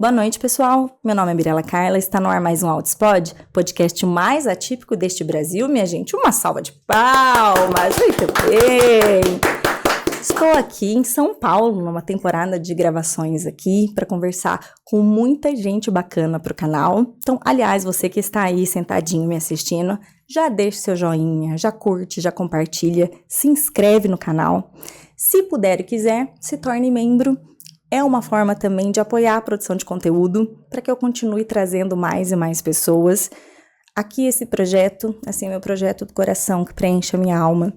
Boa noite, pessoal. Meu nome é Mirela Carla, está no ar mais um Autispod, podcast mais atípico deste Brasil, minha gente. Uma salva de palmas, muito bem! Estou aqui em São Paulo, numa temporada de gravações aqui, para conversar com muita gente bacana para o canal. Então, aliás, você que está aí sentadinho me assistindo, já deixa seu joinha, já curte, já compartilha, se inscreve no canal. Se puder e quiser, se torne membro. É uma forma também de apoiar a produção de conteúdo para que eu continue trazendo mais e mais pessoas. Aqui esse projeto, assim, meu projeto do coração que preenche a minha alma,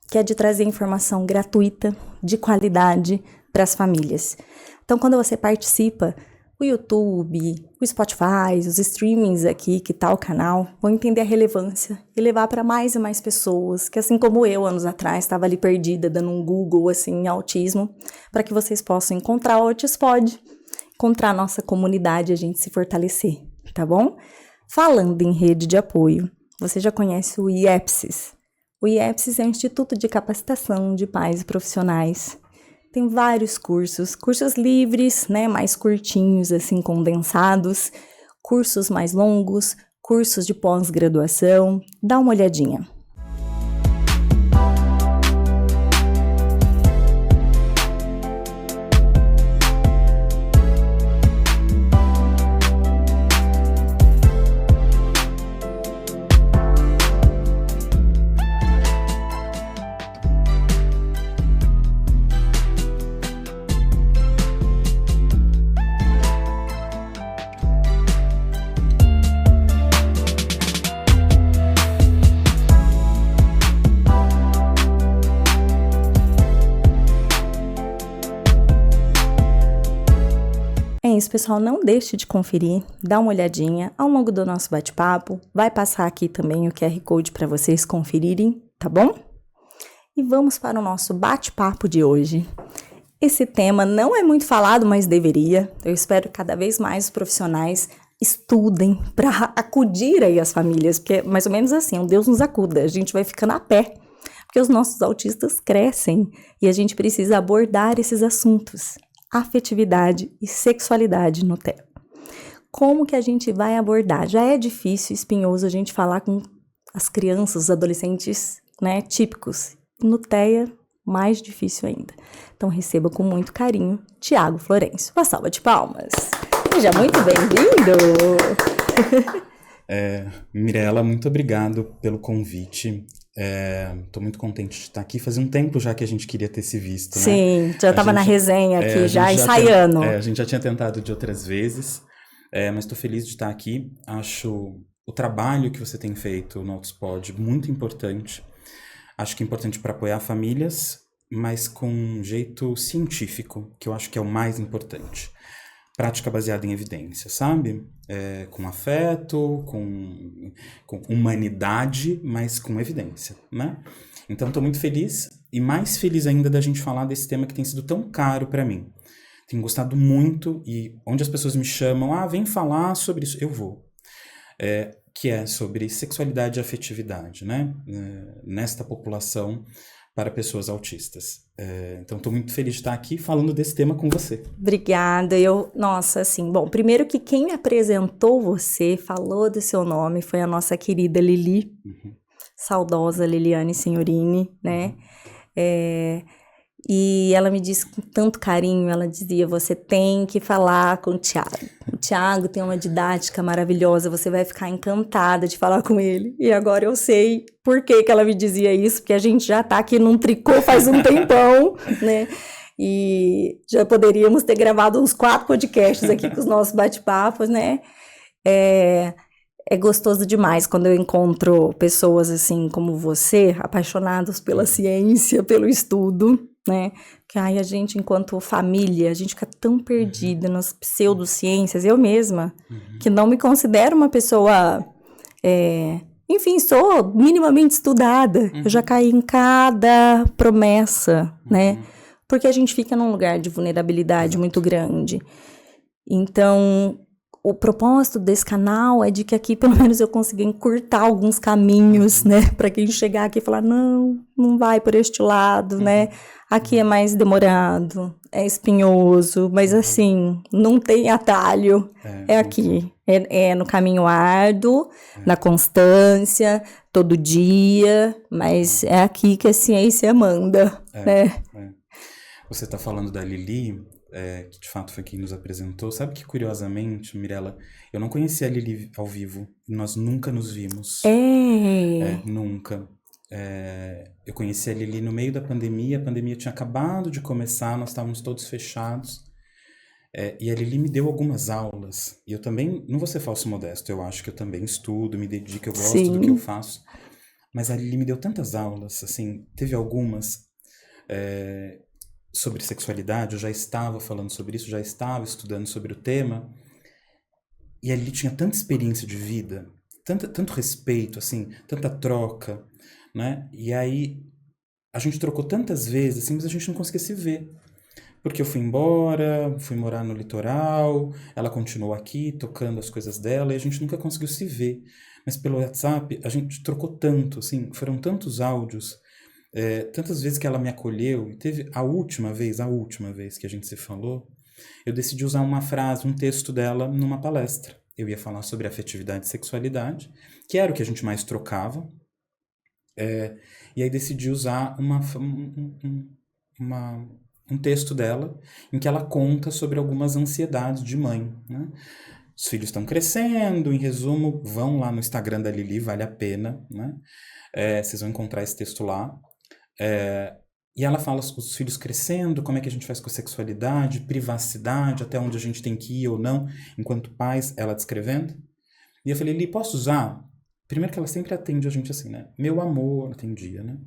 que é de trazer informação gratuita, de qualidade para as famílias. Então, quando você participa, o YouTube, o Spotify, os streamings aqui, que tá o canal, vão entender a relevância e levar para mais e mais pessoas, que assim como eu, anos atrás, estava ali perdida, dando um Google, assim, em autismo, para que vocês possam encontrar o Autispod, encontrar a nossa comunidade e a gente se fortalecer, tá bom? Falando em rede de apoio, você já conhece o IEPSIS. O IEPSIS é o Instituto de Capacitação de Pais e Profissionais. Tem vários cursos livres, né, mais curtinhos, assim, condensados, cursos mais longos, cursos de pós-graduação. Dá uma olhadinha. É isso, pessoal, não deixe de conferir, dá uma olhadinha ao longo do nosso bate-papo, vai passar aqui também o QR Code para vocês conferirem, tá bom? E vamos para o nosso bate-papo de hoje. Esse tema não é muito falado, mas deveria. Eu espero que cada vez mais os profissionais estudem para acudir aí as famílias, porque é mais ou menos assim, Deus nos acuda, a gente vai ficando a pé, porque os nossos autistas crescem e a gente precisa abordar esses assuntos. Afetividade e sexualidade no TEA. Como que a gente vai abordar? Já é difícil, espinhoso, a gente falar com as crianças, os adolescentes, né, típicos. No TEA, mais difícil ainda. Então, receba com muito carinho Tiago Florencio. Uma salva de palmas. Seja muito bem-vindo! Mirela, muito obrigado pelo convite. Tô muito contente de estar aqui. Fazia um tempo já que a gente queria ter se visto, né? Sim, já estava na resenha aqui, já ensaiando. A gente já tinha tentado de outras vezes, mas estou feliz de estar aqui. Acho o trabalho que você tem feito no Autispod muito importante. Acho que é importante para apoiar famílias, mas com um jeito científico, que eu acho que é o mais importante. Prática baseada em evidência, sabe? Com afeto, com humanidade, mas com evidência, né? Então, estou muito feliz e mais feliz ainda da gente falar desse tema que tem sido tão caro para mim. Tenho gostado muito e onde as pessoas me chamam, vem falar sobre isso, eu vou. Que é sobre sexualidade e afetividade, né? Nesta população para pessoas autistas. Então, estou muito feliz de estar aqui falando desse tema com você. Obrigada. Nossa, assim, bom, primeiro que quem me apresentou você, falou do seu nome, foi a nossa querida Lili, saudosa Liliane Signorini, né? E ela me disse com tanto carinho, ela dizia, você tem que falar com o Tiago. O Tiago tem uma didática maravilhosa, você vai ficar encantada de falar com ele. E agora eu sei por que ela me dizia isso, porque a gente já tá aqui num tricô faz um tempão, né? E já poderíamos ter gravado uns 4 podcasts aqui com os nossos bate-papos, né? É gostoso demais quando eu encontro pessoas assim como você, apaixonadas pela ciência, pelo estudo, né? Que a gente, enquanto família, a gente fica tão perdida nas pseudociências. Eu mesma, que não me considero uma pessoa... enfim, sou minimamente estudada. Eu já caí em cada promessa, né? Porque a gente fica num lugar de vulnerabilidade muito grande. Então... o propósito desse canal é de que aqui, pelo menos, eu consiga encurtar alguns caminhos, né? Para quem chegar aqui e falar, não vai por este lado, né? Aqui é mais demorado, é espinhoso, mas assim, não tem atalho. É aqui, é no caminho árduo, na constância, todo dia, mas é aqui que a ciência manda, né? Você está falando da Lili, que de fato foi quem nos apresentou. Sabe que, curiosamente, Mirella, eu não conhecia a Lili ao vivo. Nós nunca nos vimos. Nunca. Eu conheci a Lili no meio da pandemia. A pandemia tinha acabado de começar, nós estávamos todos fechados. E a Lili me deu algumas aulas. E eu também, não vou ser falso modesto, eu acho que eu também estudo, me dedico, eu gosto do que eu faço. Mas a Lili me deu tantas aulas, assim, teve algumas... sobre sexualidade, eu já estava falando sobre isso, já estava estudando sobre o tema, e ali tinha tanta experiência de vida, tanto respeito, assim, tanta troca, né? E aí a gente trocou tantas vezes, assim, mas a gente não conseguia se ver. Porque eu fui embora, fui morar no litoral, ela continuou aqui, tocando as coisas dela, e a gente nunca conseguiu se ver. Mas pelo WhatsApp, a gente trocou tanto, assim, foram tantos áudios, tantas vezes que ela me acolheu, e teve a última vez que a gente se falou, eu decidi usar uma frase, um texto dela numa palestra. Eu ia falar sobre afetividade e sexualidade, que era o que a gente mais trocava, e aí decidi usar um texto dela, em que ela conta sobre algumas ansiedades de mãe, né? Os filhos estão crescendo, em resumo, vão lá no Instagram da Lili, vale a pena, né? Vocês vão encontrar esse texto lá. E ela fala os filhos crescendo, como é que a gente faz com a sexualidade, privacidade, até onde a gente tem que ir ou não, enquanto pais, ela descrevendo. E eu falei, Lili, posso usar? Primeiro que ela sempre atende a gente assim, né? Meu amor, atendia, né?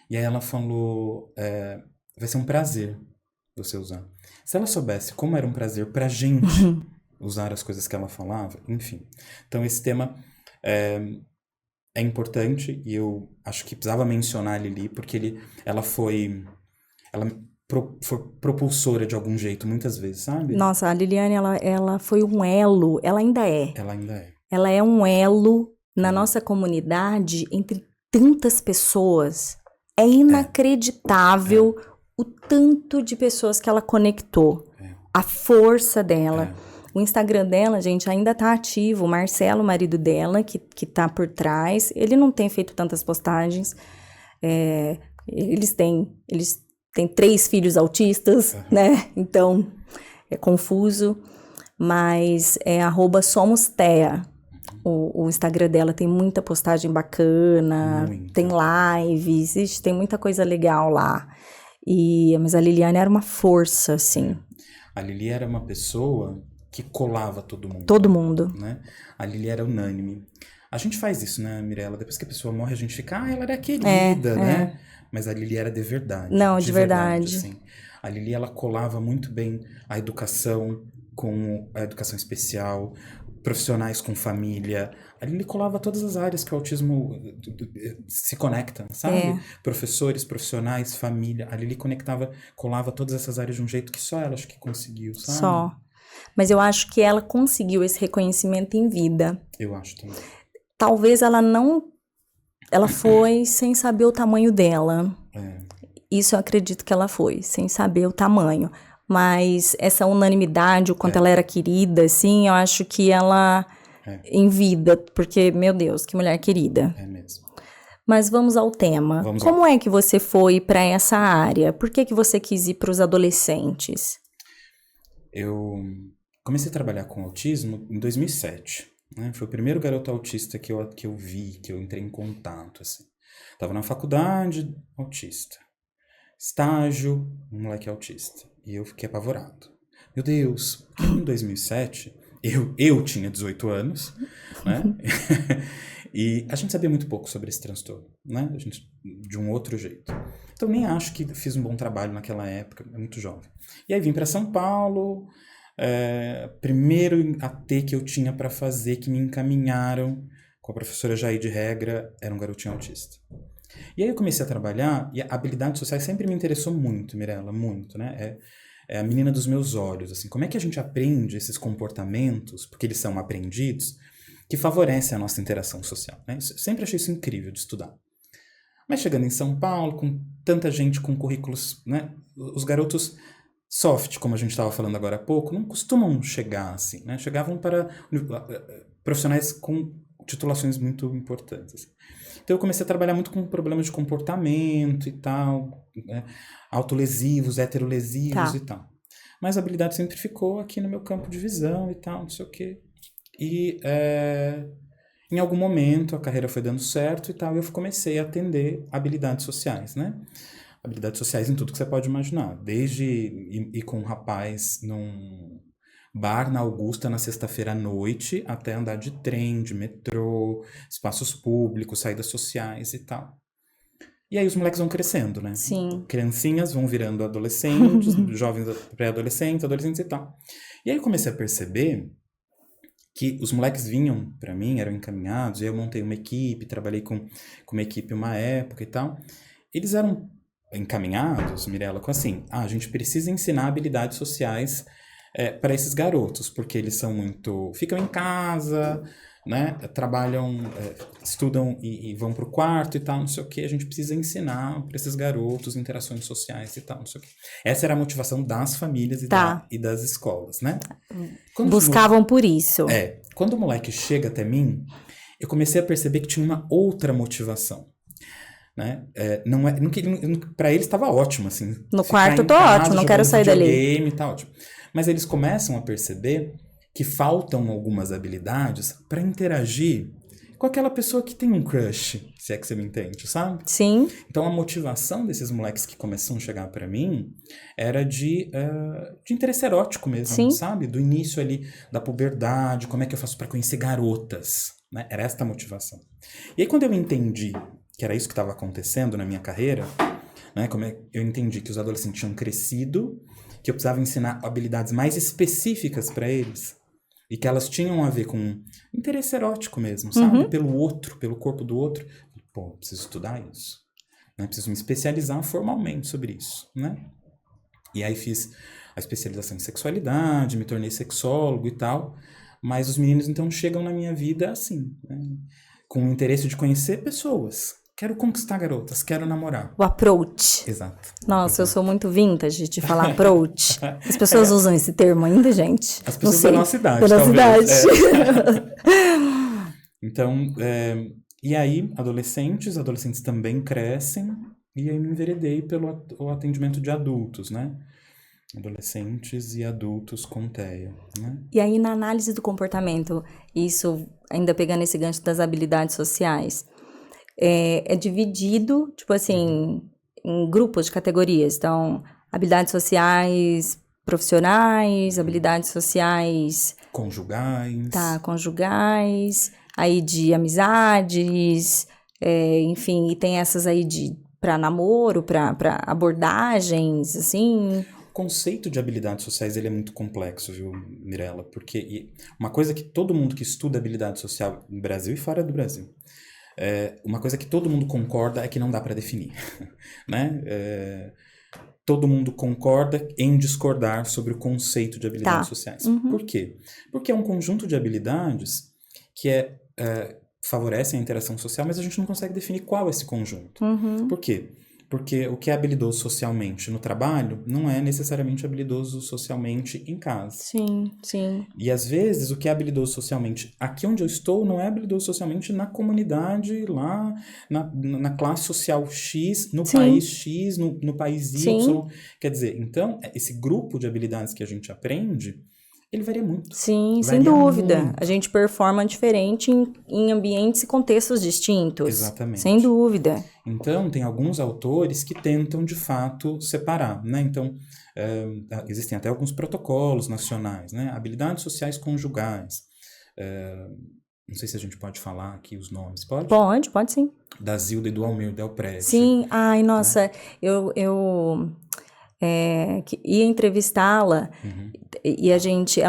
E aí ela falou, vai ser um prazer você usar. Se ela soubesse como era um prazer pra gente usar as coisas que ela falava, enfim. Então esse tema... é importante, e eu acho que precisava mencionar a Lili, porque ela foi propulsora de algum jeito, muitas vezes, sabe? Nossa, a Liliane, ela foi um elo, ela ainda é. Ela ainda é. Ela é um elo na nossa comunidade entre tantas pessoas. É inacreditável o tanto de pessoas que ela conectou. A força dela. O Instagram dela, gente, ainda tá ativo. O Marcelo, o marido dela, que tá por trás, ele não tem feito tantas postagens. Eles têm 3 filhos autistas, né? Então, é confuso. Mas é @somostea. O Instagram dela tem muita postagem bacana, tem lives, tem muita coisa legal lá. Mas a Liliane era uma força, assim. A Lili era uma pessoa que colava todo mundo. Todo mundo. Né? A Lili era unânime. A gente faz isso, né, Mirella? Depois que a pessoa morre, a gente fica, ela era querida, né? Mas a Lili era de verdade. Não, de verdade. Assim. A Lili, ela colava muito bem a educação com a educação especial, profissionais com família. A Lili colava todas as áreas que o autismo se conecta, sabe? Professores, profissionais, família. A Lili colava todas essas áreas de um jeito que só ela acho que conseguiu, sabe? Só. Mas eu acho que ela conseguiu esse reconhecimento em vida. Eu acho também. Talvez ela não... Ela foi sem saber o tamanho dela. Isso eu acredito que ela foi, sem saber o tamanho. Mas essa unanimidade, o quanto ela era querida, assim, eu acho que ela... Em vida, porque, meu Deus, que mulher querida. É mesmo. Mas vamos ao tema. Como é que você foi para essa área? Por que você quis ir para os adolescentes? Eu comecei a trabalhar com autismo em 2007. Né? Foi o primeiro garoto autista que eu vi, que eu entrei em contato. Assim. Tava na faculdade, autista. Estágio, um moleque autista. E eu fiquei apavorado. Meu Deus, em 2007, eu tinha 18 anos, né? E a gente sabia muito pouco sobre esse transtorno, né? A gente, de um outro jeito. Então, nem acho que fiz um bom trabalho naquela época, é muito jovem. E aí vim para São Paulo, primeiro AT que eu tinha para fazer, que me encaminharam com a professora Jair de Regra, era um garotinho autista. E aí eu comecei a trabalhar, e a habilidades sociais sempre me interessou muito, Mirella, muito, né? é a menina dos meus olhos, assim, como é que a gente aprende esses comportamentos, porque eles são aprendidos, que favorecem a nossa interação social, né? Sempre achei isso incrível de estudar. Mas chegando em São Paulo, com tanta gente com currículos, né? Os garotos soft, como a gente estava falando agora há pouco, não costumam chegar assim, né? Chegavam para profissionais com titulações muito importantes. Assim. Então eu comecei a trabalhar muito com problemas de comportamento e tal, né? Autolesivos, heterolesivos e tal. Mas a habilidade sempre ficou aqui no meu campo de visão e tal, não sei o quê. E em algum momento a carreira foi dando certo e tal, e eu comecei a atender habilidades sociais, né? Habilidades sociais em tudo que você pode imaginar. Desde ir com um rapaz num bar na Augusta na sexta-feira à noite, até andar de trem, de metrô, espaços públicos, saídas sociais e tal. E aí os moleques vão crescendo, né? Sim. Criancinhas vão virando adolescentes, jovens pré-adolescentes, adolescentes e tal. E aí eu comecei a perceber que os moleques vinham para mim, eram encaminhados, e eu montei uma equipe, trabalhei com uma equipe uma época e tal. Eles eram encaminhados, Mirella, com assim, a gente precisa ensinar habilidades sociais para esses garotos, porque eles são muito... ficam em casa, né, trabalham, estudam e vão pro quarto e tal, não sei o que, a gente precisa ensinar para esses garotos interações sociais e tal, não sei o que. Essa era a motivação das famílias e das escolas, né? Buscavam por isso. Quando o moleque chega até mim, eu comecei a perceber que tinha uma outra motivação. Né? Para eles estava ótimo, assim. No quarto tô ótimo, não quero sair dali. Tá ótimo. Mas eles começam a perceber que faltam algumas habilidades para interagir com aquela pessoa que tem um crush, se é que você me entende, sabe? Sim. Então a motivação desses moleques que começam a chegar para mim era de interesse erótico mesmo, Sim. sabe? Do início ali da puberdade, como é que eu faço para conhecer garotas, né? Era esta a motivação. E aí quando eu entendi que era isso que estava acontecendo na minha carreira, né? Eu entendi que os adolescentes tinham crescido, que eu precisava ensinar habilidades mais específicas para eles e que elas tinham a ver com interesse erótico mesmo, sabe? Uhum. Pelo outro, pelo corpo do outro. Pô, preciso estudar isso. Né? Preciso me especializar formalmente sobre isso, né? E aí fiz a especialização em sexualidade, me tornei sexólogo e tal, mas os meninos então chegam na minha vida assim, né? Com o interesse de conhecer pessoas. Quero conquistar garotas, quero namorar. O approach. Exato. Nossa, eu sou muito vintage de falar approach. As pessoas usam esse termo ainda, gente? As pessoas da nossa idade, da nossa talvez. idade. Então, e aí, adolescentes também crescem, e aí me enveredei pelo atendimento de adultos, né? Adolescentes e adultos com TEA, né? E aí, na análise do comportamento, isso, ainda pegando esse gancho das habilidades sociais, é dividido, tipo assim, em grupos de categorias. Então, habilidades sociais profissionais, habilidades sociais... Conjugais. Tá, conjugais, aí de amizades, enfim, e tem essas aí para namoro, para abordagens, assim... O conceito de habilidades sociais ele é muito complexo, viu, Mirella? Porque uma coisa que todo mundo que estuda habilidade social no Brasil e fora do Brasil, uma coisa que todo mundo concorda é que não dá para definir, né? Todo mundo concorda em discordar sobre o conceito de habilidades sociais. Uhum. Por quê? Porque é um conjunto de habilidades que favorecem a interação social, mas a gente não consegue definir qual é esse conjunto. Uhum. Por quê? Porque o que é habilidoso socialmente no trabalho não é necessariamente habilidoso socialmente em casa. Sim, sim. E às vezes o que é habilidoso socialmente aqui onde eu estou não é habilidoso socialmente na comunidade, lá na classe social X, no país X, no país Y. Sim. Quer dizer, então, esse grupo de habilidades que a gente aprende, ele varia muito. Sim, sem dúvida. Muito. A gente performa diferente em ambientes e contextos distintos. Exatamente. Sem dúvida. Então, tem alguns autores que tentam, de fato, separar, né? Então, existem até alguns protocolos nacionais, né? Habilidades sociais conjugais. Não sei se a gente pode falar aqui os nomes, pode? Pode sim. Da Zilda e do Almir Del Prete. Sim, ai, nossa, né? eu ia entrevistá-la e a gente,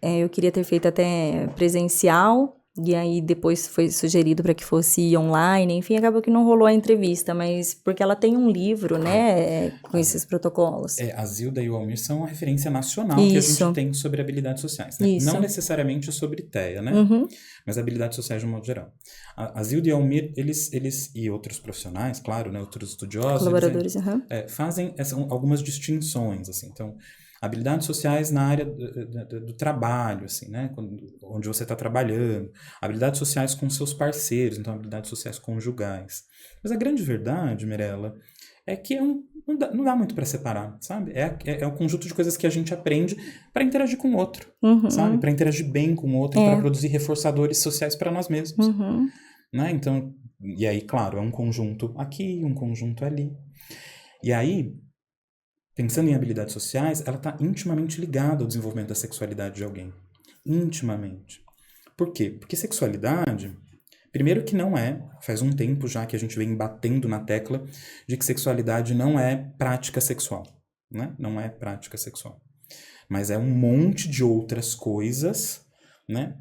eu queria ter feito até presencial, E aí depois foi sugerido para que fosse online, enfim, acabou que não rolou a entrevista, mas porque ela tem um livro, né, com esses protocolos. A Zilda e o Almir são a referência nacional Isso. que a gente tem sobre habilidades sociais, né? Isso. Não necessariamente sobre TEA, né? Uhum. Mas habilidades sociais de um modo geral. A Zilda e o Almir, eles e outros profissionais, claro, né, outros estudiosos, Colaboradores, fazem algumas distinções, assim. Então, habilidades sociais na área do trabalho, assim, né? Onde você está trabalhando. Habilidades sociais com seus parceiros, então habilidades sociais conjugais. Mas a grande verdade, Mirella, é que não dá muito para separar, sabe? É um conjunto de coisas que a gente aprende para interagir com o outro, sabe? Para interagir bem com o outro, para produzir reforçadores sociais para nós mesmos. Né? Então, e aí, claro, é um conjunto aqui, um conjunto ali. E aí, pensando em habilidades sociais, ela está intimamente ligada ao desenvolvimento da sexualidade de alguém. Intimamente. Por quê? Porque sexualidade, primeiro que não faz um tempo já que a gente vem batendo na tecla de que sexualidade não é prática sexual, né? Não é prática sexual. Mas é um monte de outras coisas, né?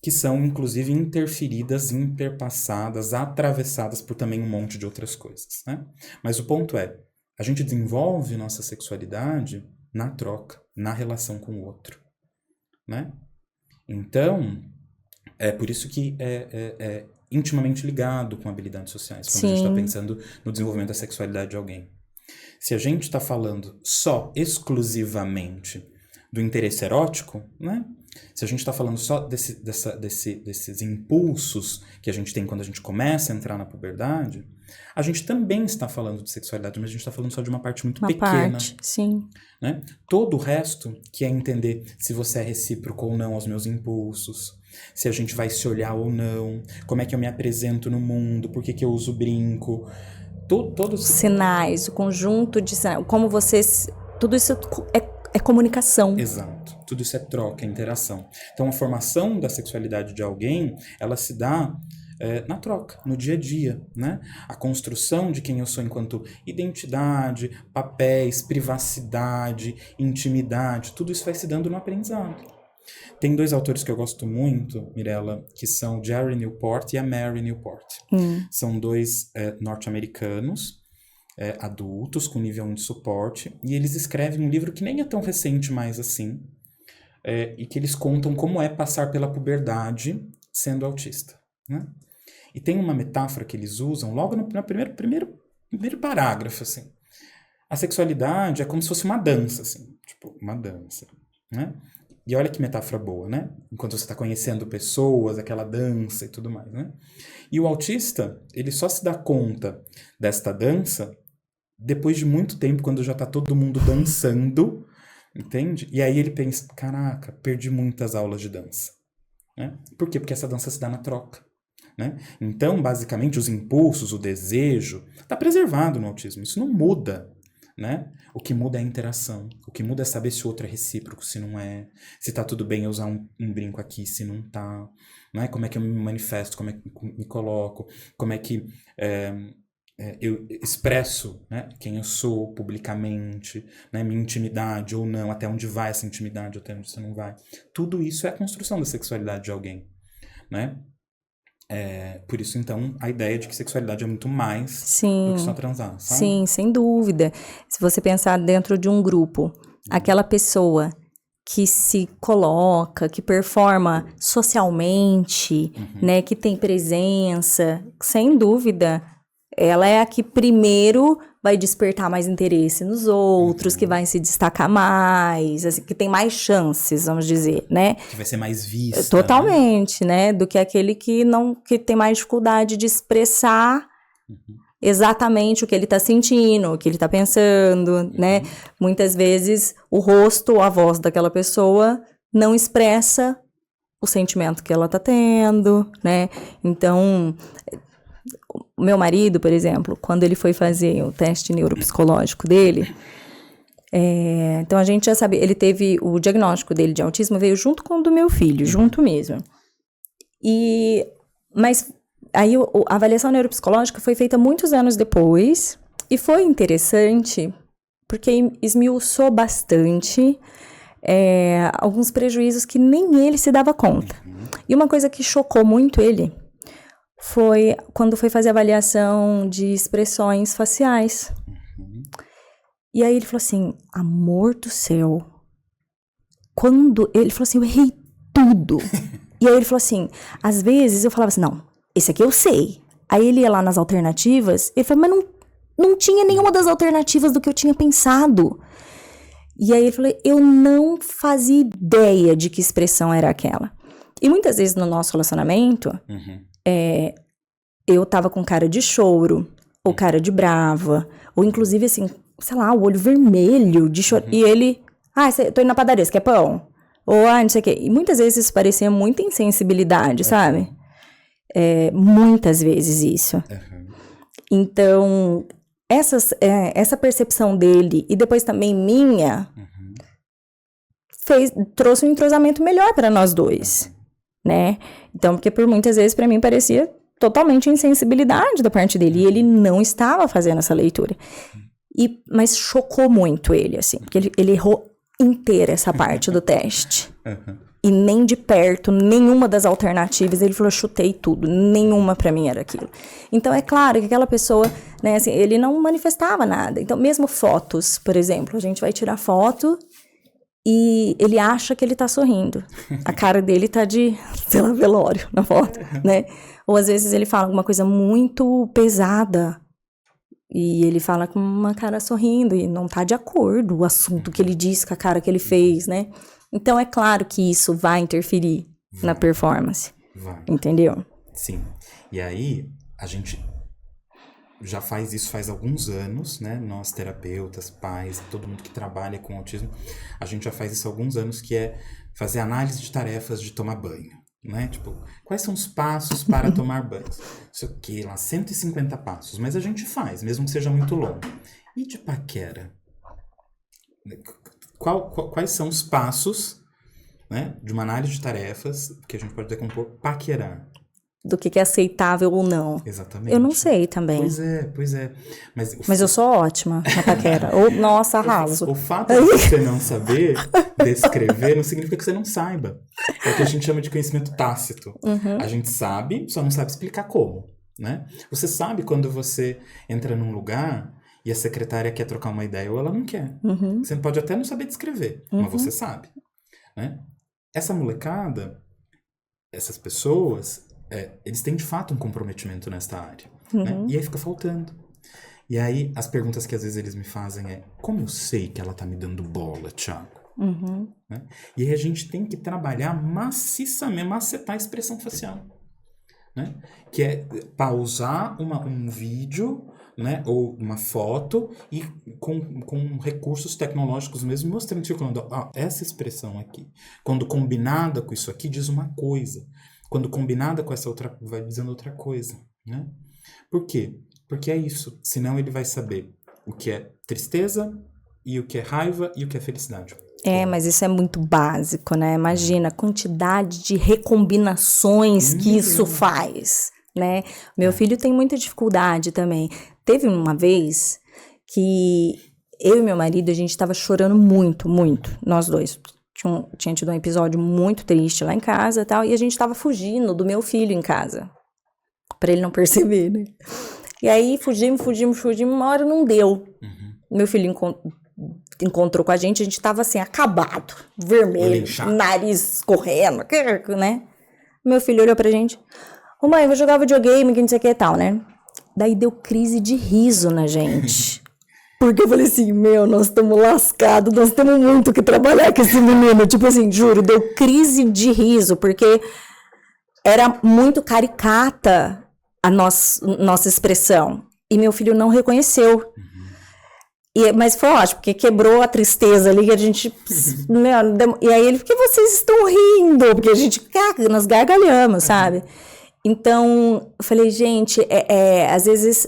Que são, inclusive, interferidas, interpassadas, atravessadas por também um monte de outras coisas, né? Mas o ponto é, a gente desenvolve nossa sexualidade na troca, na relação com o outro, né? Então, é por isso que é intimamente ligado com habilidades sociais, quando a gente está pensando no desenvolvimento da sexualidade de alguém. Se a gente está falando exclusivamente do interesse erótico, né? Se a gente está falando só desses impulsos que a gente tem quando a gente começa a entrar na puberdade, a gente também está falando de sexualidade, mas a gente está falando só de uma parte muito pequena. Parte, sim. Né? Todo o resto, que é entender se você é recíproco ou não aos meus impulsos, se a gente vai se olhar ou não, como é que eu me apresento no mundo, por que eu uso brinco, todos os sinais, o conjunto de sinais, como vocês, tudo isso é comunicação. Exato. Tudo isso é troca, é interação. Então, a formação da sexualidade de alguém, ela se dá na troca, no dia a dia, né? A construção de quem eu sou enquanto identidade, papéis, privacidade, intimidade, tudo isso vai se dando no aprendizado. Tem 2 autores que eu gosto muito, Mirella, que são Jerry Newport e a Mary Newport. São 2 norte-americanos, adultos, com nível 1 de suporte, e eles escrevem um livro que nem é tão recente mais assim, e que eles contam como é passar pela puberdade sendo autista, né? E tem uma metáfora que eles usam logo no primeiro parágrafo, assim. A sexualidade é como se fosse uma dança, assim, tipo, uma dança, né? E olha que metáfora boa, né? Enquanto você está conhecendo pessoas, aquela dança e tudo mais, né? E o autista, ele só se dá conta desta dança depois de muito tempo, quando já está todo mundo dançando, entende? E aí ele pensa, caraca, perdi muitas aulas de dança, né? Por quê? Porque essa dança se dá na troca, né? Então, basicamente, os impulsos, o desejo, está preservado no autismo, isso não muda, né? O que muda é a interação, o que muda é saber se o outro é recíproco, se não é, se tá tudo bem eu usar um brinco aqui, se não tá, né? Como é que eu me manifesto, como é que me coloco, como é que eu expresso, né, quem eu sou publicamente, né, minha intimidade ou não, até onde vai essa intimidade, até onde você não vai. Tudo isso é a construção da sexualidade de alguém, né? Por isso, então, a ideia de que sexualidade é muito mais do que só transar, sabe? Sim, sem dúvida. Se você pensar dentro de um grupo, aquela pessoa que se coloca, que performa socialmente, né, que tem presença, sem dúvida, ela é a que primeiro vai despertar mais interesse nos outros, que vai se destacar mais, assim, que tem mais chances, vamos dizer, né? Que vai ser mais vista. Totalmente, né? Do que aquele que tem mais dificuldade de expressar exatamente o que ele está sentindo, o que ele está pensando, né? Muitas vezes o rosto ou a voz daquela pessoa não expressa o sentimento que ela está tendo, né? Então, o meu marido, por exemplo, quando ele foi fazer o teste neuropsicológico dele, então a gente já sabia, ele teve o diagnóstico dele de autismo, veio junto com o do meu filho, junto mesmo. Mas aí a avaliação neuropsicológica foi feita muitos anos depois, e foi interessante, porque esmiuçou bastante alguns prejuízos que nem ele se dava conta. E uma coisa que chocou muito ele foi quando foi fazer avaliação de expressões faciais. E aí ele falou assim, amor do céu, ele falou assim, eu errei tudo. E aí ele falou assim, às vezes eu falava assim, não, esse aqui eu sei. Aí ele ia lá nas alternativas, ele falou, mas não tinha nenhuma das alternativas do que eu tinha pensado. E aí ele falou, eu não fazia ideia de que expressão era aquela. E muitas vezes no nosso relacionamento, eu tava com cara de choro, ou cara de brava, ou inclusive assim, sei lá, o olho vermelho de choro. E ele, tô indo na padaria, você quer pão? Ou, não sei o quê. E muitas vezes isso parecia muita insensibilidade, sabe? Muitas vezes isso. Então, essa percepção dele, e depois também minha, trouxe um entrosamento melhor para nós dois, né? Então, porque por muitas vezes para mim parecia totalmente insensibilidade da parte dele, e ele não estava fazendo essa leitura. Mas chocou muito ele, assim, porque ele errou inteira essa parte do teste. E nem de perto, nenhuma das alternativas, ele falou, chutei tudo, nenhuma pra mim era aquilo. Então, é claro que aquela pessoa, né, assim, ele não manifestava nada. Então, mesmo fotos, por exemplo, a gente vai tirar foto e ele acha que ele tá sorrindo. A cara dele tá de, sei lá, velório na foto, né? Ou às vezes ele fala alguma coisa muito pesada e ele fala com uma cara sorrindo e não tá de acordo o assunto que ele disse com a cara que ele fez, né? Então, é claro que isso vai interferir na performance. Entendeu? Sim. E aí, a gente já faz isso faz alguns anos, né? Nós, terapeutas, pais, todo mundo que trabalha com autismo, a gente já faz isso há alguns anos, que é fazer análise de tarefas de tomar banho, né? Tipo, quais são os passos para tomar banho? Isso aqui, lá, 150 passos. Mas a gente faz, mesmo que seja muito longo. E de paquera? Quais são os passos, né, de uma análise de tarefas que a gente pode decompor paquerar? Do que é aceitável ou não. Exatamente. Eu não sei também. Pois é. Mas eu sou ótima na paquera. Nossa, arraso. O fato de você não saber descrever não significa que você não saiba. É o que a gente chama de conhecimento tácito. A gente sabe, só não sabe explicar como, né? Você sabe quando você entra num lugar e a secretária quer trocar uma ideia ou ela não quer. Você pode até não saber descrever, mas você sabe, né? Essa molecada, essas pessoas, eles têm de fato um comprometimento nesta área, né? E aí fica faltando. E aí as perguntas que às vezes eles me fazem é, como eu sei que ela tá me dando bola, Thiago? Né? E aí a gente tem que trabalhar maciçamente, macetar a expressão facial, né? Que é pausar um vídeo, né, ou uma foto e com recursos tecnológicos mesmo, mostrando, circulando, essa expressão aqui, quando combinada com isso aqui, diz uma coisa. Quando combinada com essa outra, vai dizendo outra coisa, né? Por quê? Porque é isso. Senão ele vai saber o que é tristeza e o que é raiva e o que é felicidade. Mas isso é muito básico, né? Imagina a quantidade de recombinações que isso faz, né? Meu filho tem muita dificuldade também. Teve uma vez que eu e meu marido, a gente estava chorando muito, nós dois. Tinha tido um episódio muito triste lá em casa e tal, e a gente estava fugindo do meu filho em casa, pra ele não perceber, né? E aí fugimos, uma hora não deu. Meu filho encontrou com a gente tava assim, acabado, vermelho, nariz correndo, né? Meu filho olhou pra gente, mãe, eu vou jogar videogame, que não sei o que e tal, né? Daí deu crise de riso na gente. Porque eu falei assim, nós estamos lascados, nós temos muito que trabalhar com esse menino. Tipo assim, juro, deu crise de riso, porque era muito caricata a nossa expressão. E meu filho não reconheceu. Mas foi ótimo, porque quebrou a tristeza ali, que a gente... e aí ele, por que vocês estão rindo? Porque a gente, nós gargalhamos, sabe? Então, eu falei, gente, às vezes...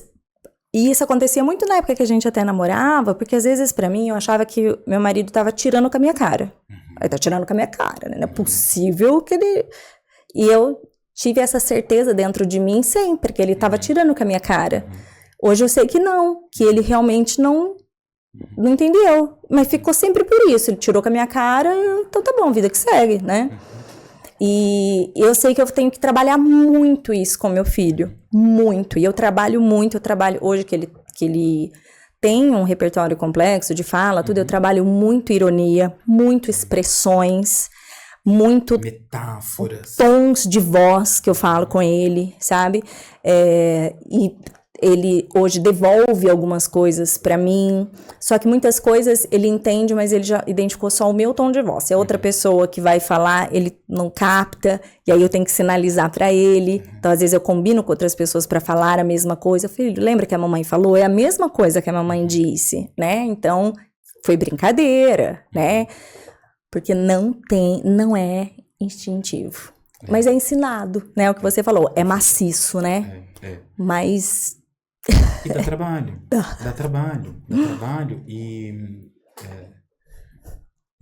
E isso acontecia muito na época que a gente até namorava, porque às vezes pra mim eu achava que meu marido tava tirando com a minha cara. Ele tá tirando com a minha cara, né? Não é possível que ele... E eu tive essa certeza dentro de mim sempre, que ele tava tirando com a minha cara. Hoje eu sei que não, que ele realmente não não entendeu. Mas ficou sempre por isso. Ele tirou com a minha cara, então tá bom, vida que segue, né? E eu sei que eu tenho que trabalhar muito isso com meu filho. Muito. E eu trabalho muito. Eu trabalho hoje que ele tem um repertório complexo de fala, tudo. Eu trabalho muito ironia, muito expressões, muito metáforas, tons de voz que eu falo com ele, sabe? E ele hoje devolve algumas coisas pra mim, só que muitas coisas ele entende, mas ele já identificou só o meu tom de voz. Se é outra pessoa que vai falar, ele não capta, e aí eu tenho que sinalizar pra ele. Então, às vezes, eu combino com outras pessoas pra falar a mesma coisa. Filho, lembra que a mamãe falou? É a mesma coisa que a mamãe disse, né? Então, foi brincadeira, né? Porque não é instintivo. Mas é ensinado, né? O que você falou, é maciço, né? Mas... E dá trabalho. Dá trabalho. E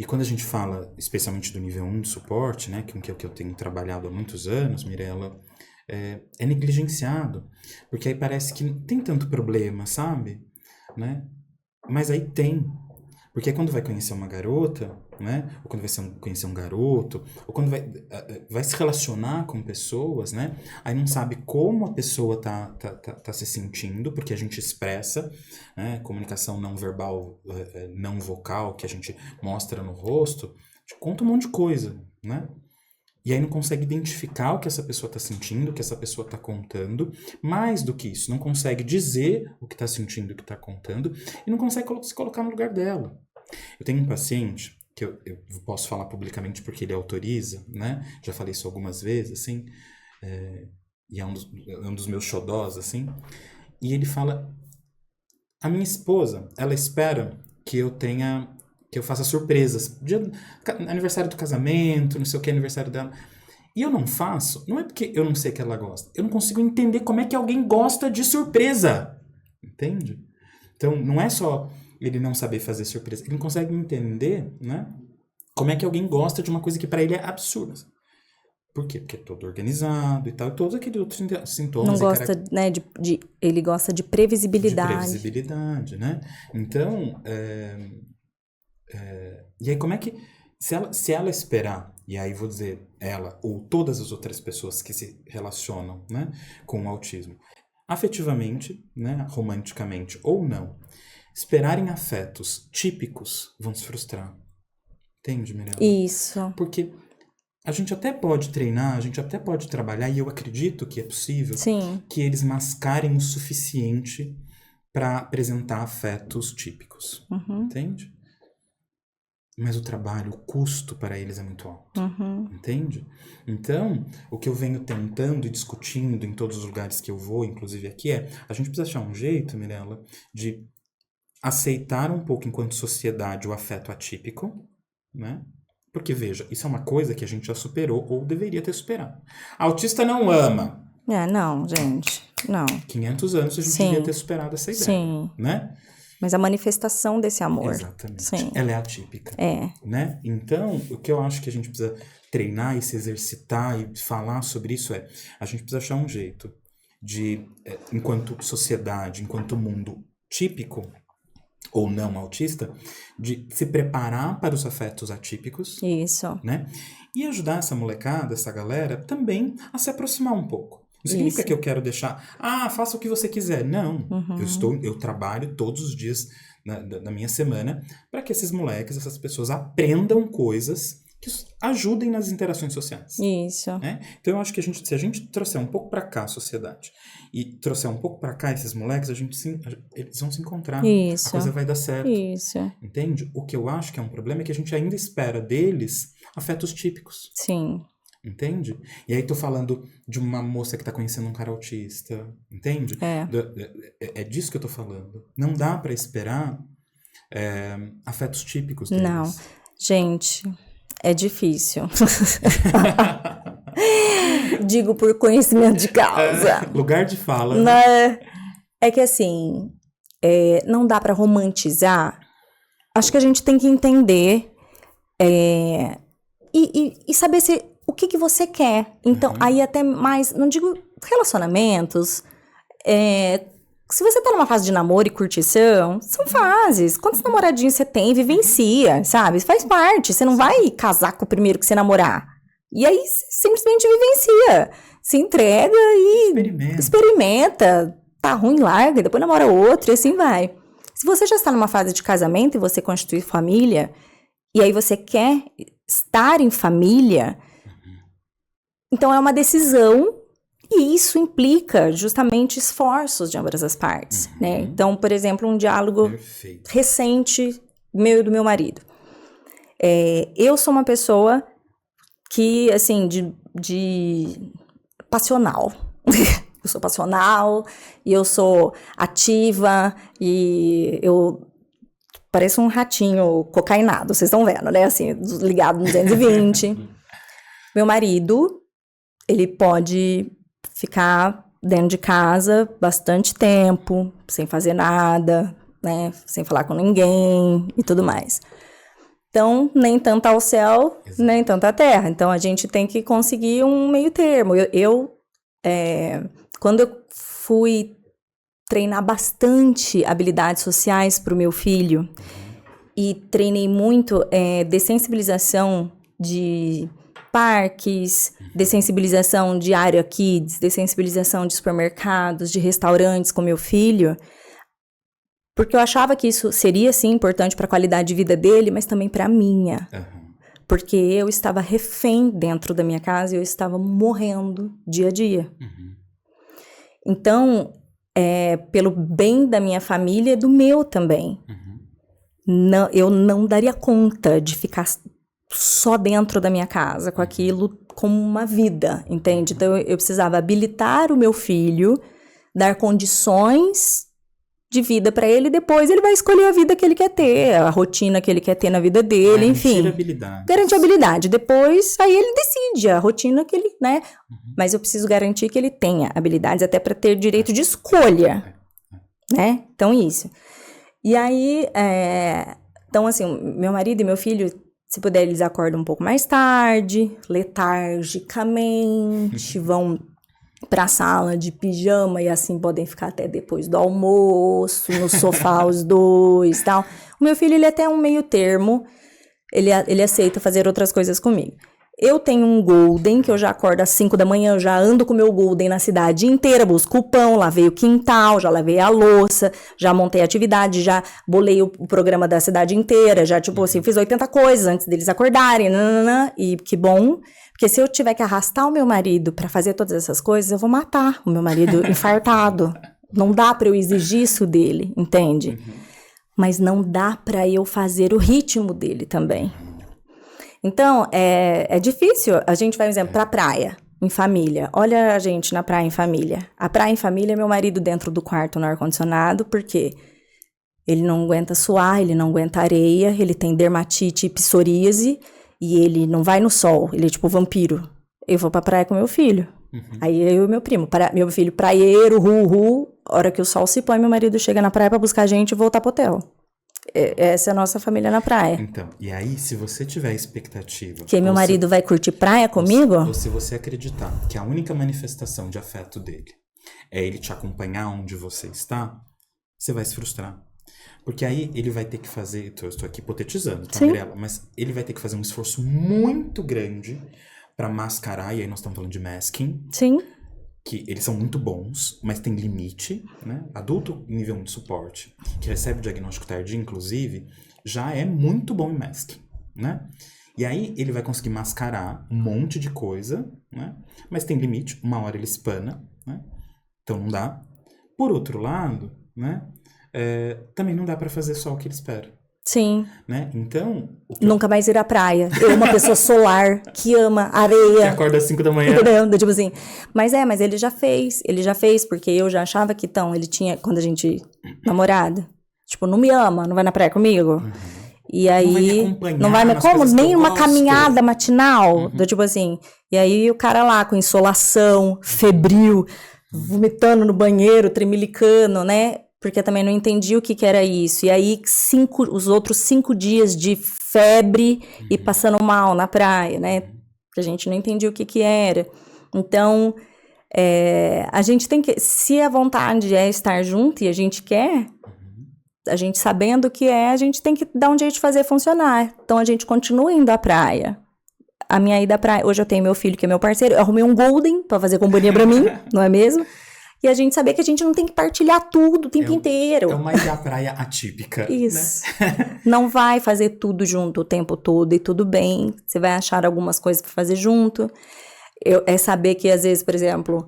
quando a gente fala, especialmente do nível 1 de suporte, né? Que é o que eu tenho trabalhado há muitos anos, Mirella, é negligenciado. Porque aí parece que não tem tanto problema, sabe? Né? Mas aí tem. Porque quando vai conhecer uma garota, né? Ou quando vai conhecer um garoto, ou quando vai se relacionar com pessoas, né? Aí não sabe como a pessoa tá se sentindo, porque a gente expressa, né? Comunicação não verbal, não vocal, que a gente mostra no rosto, a gente conta um monte de coisa, né? E aí não consegue identificar o que essa pessoa está sentindo, o que essa pessoa está contando. Mais do que isso, não consegue dizer o que está sentindo, o que está contando, e não consegue se colocar no lugar dela. Eu tenho um paciente, que eu posso falar publicamente porque ele autoriza, né? Já falei isso algumas vezes, assim, e é um dos meus xodós, assim. E ele fala, a minha esposa, ela espera que eu faça surpresas. Aniversário do casamento, não sei o que, aniversário dela. E eu não faço, não é porque eu não sei que ela gosta. Eu não consigo entender como é que alguém gosta de surpresa. Entende? Então, não é só ele não saber fazer surpresa. Ele não consegue entender, né? Como é que alguém gosta de uma coisa que para ele é absurda. Por quê? Porque é todo organizado e tal. E todos aqueles outros sintomas. Não gosta, né? Ele gosta de previsibilidade. De previsibilidade, né? Então, e aí como é que... Se ela esperar, e aí vou dizer ela ou todas as outras pessoas que se relacionam, né, com o autismo, afetivamente, né, romanticamente ou não, esperarem afetos típicos, vão se frustrar. Entende, Mirella? Isso. Porque a gente até pode treinar, a gente até pode trabalhar, e eu acredito que é possível, Sim, que eles mascarem o suficiente para apresentar afetos típicos. Entende? Mas o trabalho, o custo para eles é muito alto. Entende? Então, o que eu venho tentando e discutindo em todos os lugares que eu vou, inclusive aqui, a gente precisa achar um jeito, Mirella, de aceitar um pouco enquanto sociedade o afeto atípico, né? Porque, veja, isso é uma coisa que a gente já superou ou deveria ter superado. Autista não ama. Não, gente, não. 500 anos a gente devia ter superado essa ideia, sim. Né? Mas a manifestação desse amor. Exatamente. Sim. Ela é atípica. Né? Então, o que eu acho que a gente precisa treinar e se exercitar e falar sobre isso a gente precisa achar um jeito de, enquanto sociedade, enquanto mundo típico ou não autista, de se preparar para os afetos atípicos. Isso. Né? E ajudar essa molecada, essa galera, também a se aproximar um pouco. Não significa que eu quero deixar, faça o que você quiser. Não. Eu trabalho todos os dias na minha semana para que esses moleques, essas pessoas aprendam coisas que ajudem nas interações sociais. Isso. Né? Então eu acho que se a gente trouxer um pouco para cá a sociedade e trouxer um pouco para cá esses moleques, eles vão se encontrar. Isso. A coisa vai dar certo. Isso. Entende? O que eu acho que é um problema é que a gente ainda espera deles afetos típicos. Sim. Entende? E aí tô falando de uma moça que tá conhecendo um cara autista, entende? É disso que eu tô falando. Não dá pra esperar afetos típicos deles. Não. Gente, é difícil. Digo por conhecimento de causa. Lugar de fala. Né? É que assim, não dá pra romantizar. Acho que a gente tem que entender e saber o que você quer. Então, aí até mais, não digo relacionamentos, Se você tá numa fase de namoro e curtição, são fases. Quantos namoradinhos você tem, vivencia, sabe? Faz parte. Você não vai casar com o primeiro que você namorar. E aí, simplesmente vivencia. Se entrega e experimenta. Tá ruim, larga, depois namora outro e assim vai. Se você já está numa fase de casamento e você constitui família, e aí você quer estar em família, então é uma decisão. E isso implica justamente esforços de ambas as partes, né? Então, por exemplo, um diálogo recente meu e do meu marido. Eu sou uma pessoa que, assim, de passional. Eu sou passional e eu sou ativa e eu pareço um ratinho cocainado, vocês estão vendo, né? Assim, ligado no 220. Meu marido, ele pode ficar dentro de casa bastante tempo, sem fazer nada, né? Sem falar com ninguém e tudo mais. Então, nem tanto ao céu, nem tanto à terra. Então, a gente tem que conseguir um meio termo. Quando eu fui treinar bastante habilidades sociais para o meu filho e treinei muito dessensibilização de parques, dessensibilização de área kids, dessensibilização de supermercados, de restaurantes com meu filho, porque eu achava que isso seria, sim, importante para a qualidade de vida dele, mas também para a minha. Porque eu estava refém dentro da minha casa e eu estava morrendo dia a dia. Então, pelo bem da minha família e do meu também, eu não daria conta de ficar só dentro da minha casa, com aquilo como uma vida, entende? Então, eu precisava habilitar o meu filho, dar condições de vida para ele, e depois ele vai escolher a vida que ele quer ter, a rotina que ele quer ter na vida dele, enfim. Garantir habilidade. Depois, aí ele decide a rotina que ele, né? Mas eu preciso garantir que ele tenha habilidades até para ter direito de escolha, né? Então, isso. E aí, então, assim, meu marido e meu filho, se puder, eles acordam um pouco mais tarde, letargicamente, vão pra sala de pijama e assim podem ficar até depois do almoço, no sofá os dois e tal. O meu filho, ele é até um meio termo, ele aceita fazer outras coisas comigo. Eu tenho um Golden, que eu já acordo às 5 da manhã, eu já ando com o meu Golden na cidade inteira, busco o pão, lavei o quintal, já lavei a louça, já montei a atividade, já bolei o programa da cidade inteira, já, tipo assim, fiz 80 coisas antes deles acordarem, e que bom, porque se eu tiver que arrastar o meu marido pra fazer todas essas coisas, eu vou matar o meu marido infartado. Não dá pra eu exigir isso dele, entende? Mas não dá pra eu fazer o ritmo dele também. Então, é difícil. A gente vai, por exemplo, pra praia, em família. Olha a gente na praia em família. A praia em família é meu marido dentro do quarto no ar-condicionado, porque ele não aguenta suar, ele não aguenta areia, ele tem dermatite e psoríase, e ele não vai no sol, ele é tipo vampiro. Eu vou pra praia com meu filho. Aí eu e meu primo, meu filho praieiro, hora que o sol se põe, meu marido chega na praia pra buscar a gente e voltar pro hotel. Essa é a nossa família na praia. Então, e aí, se você tiver expectativa... Que meu marido vai curtir praia comigo? Ou se você acreditar que a única manifestação de afeto dele é ele te acompanhar onde você está, você vai se frustrar. Porque aí ele vai ter que fazer... Eu estou aqui hipotetizando, tá, Mirella? Mas ele vai ter que fazer um esforço muito grande pra mascarar, e aí nós estamos falando de masking. Sim. Que eles são muito bons, mas tem limite, né? Adulto em nível de suporte, que recebe o diagnóstico tardio, inclusive, já é muito bom em masking, né? E aí ele vai conseguir mascarar um monte de coisa, né? Mas tem limite, uma hora ele espana, né? Então não dá. Por outro lado, né? Também não dá pra fazer só o que ele espera. Sim. Né? Então... Nunca mais ir à praia. Eu, uma pessoa solar, que ama areia. Que acorda às 5 da manhã. Tipo assim. Mas ele já fez, porque eu já achava que, então, ele tinha, quando a gente, namorada, tipo, não me ama, não vai na praia comigo? E aí, não vai me como? Nem uma caminhada matinal, do tipo assim. E aí o cara lá com insolação, febril, vomitando no banheiro, tremilicando, né? Porque eu também não entendi o que era isso. E aí, os outros 5 dias de febre e passando mal na praia, né? Porque a gente não entendia o que era. Então, A gente tem que, se a vontade é estar junto e a gente quer, a gente sabendo o que a gente tem que dar um jeito de fazer funcionar. Então a gente continua indo à praia. A minha ida à praia, hoje eu tenho meu filho que é meu parceiro, eu arrumei um Golden pra fazer companhia pra mim, não é mesmo? E a gente saber que a gente não tem que partilhar tudo o tempo inteiro. É uma ida à praia atípica. Isso. Né? Não vai fazer tudo junto o tempo todo e tudo bem. Você vai achar algumas coisas pra fazer junto. É saber que, às vezes, por exemplo,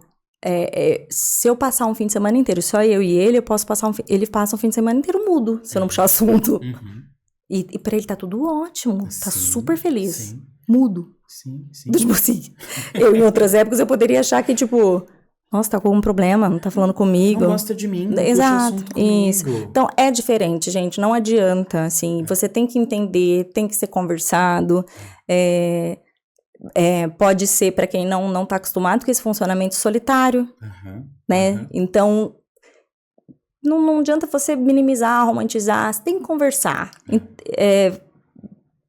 se eu passar um fim de semana inteiro, só eu e ele, eu posso passar ele passa um fim de semana inteiro mudo, se eu não puxar assunto. Uhum. E pra ele tá tudo ótimo, tá Sim, super feliz. Sim. Mudo. Sim. Tipo assim, eu em outras épocas eu poderia achar que, tipo, nossa, tá com algum problema, não tá falando comigo. Não gosta de mim, não Exato, puxa assunto comigo. isso. Então, é diferente, gente, não adianta, assim, você tem que entender, tem que ser conversado, pode ser para quem não tá acostumado com esse funcionamento solitário, né? Então, não adianta você minimizar, romantizar, você tem que conversar,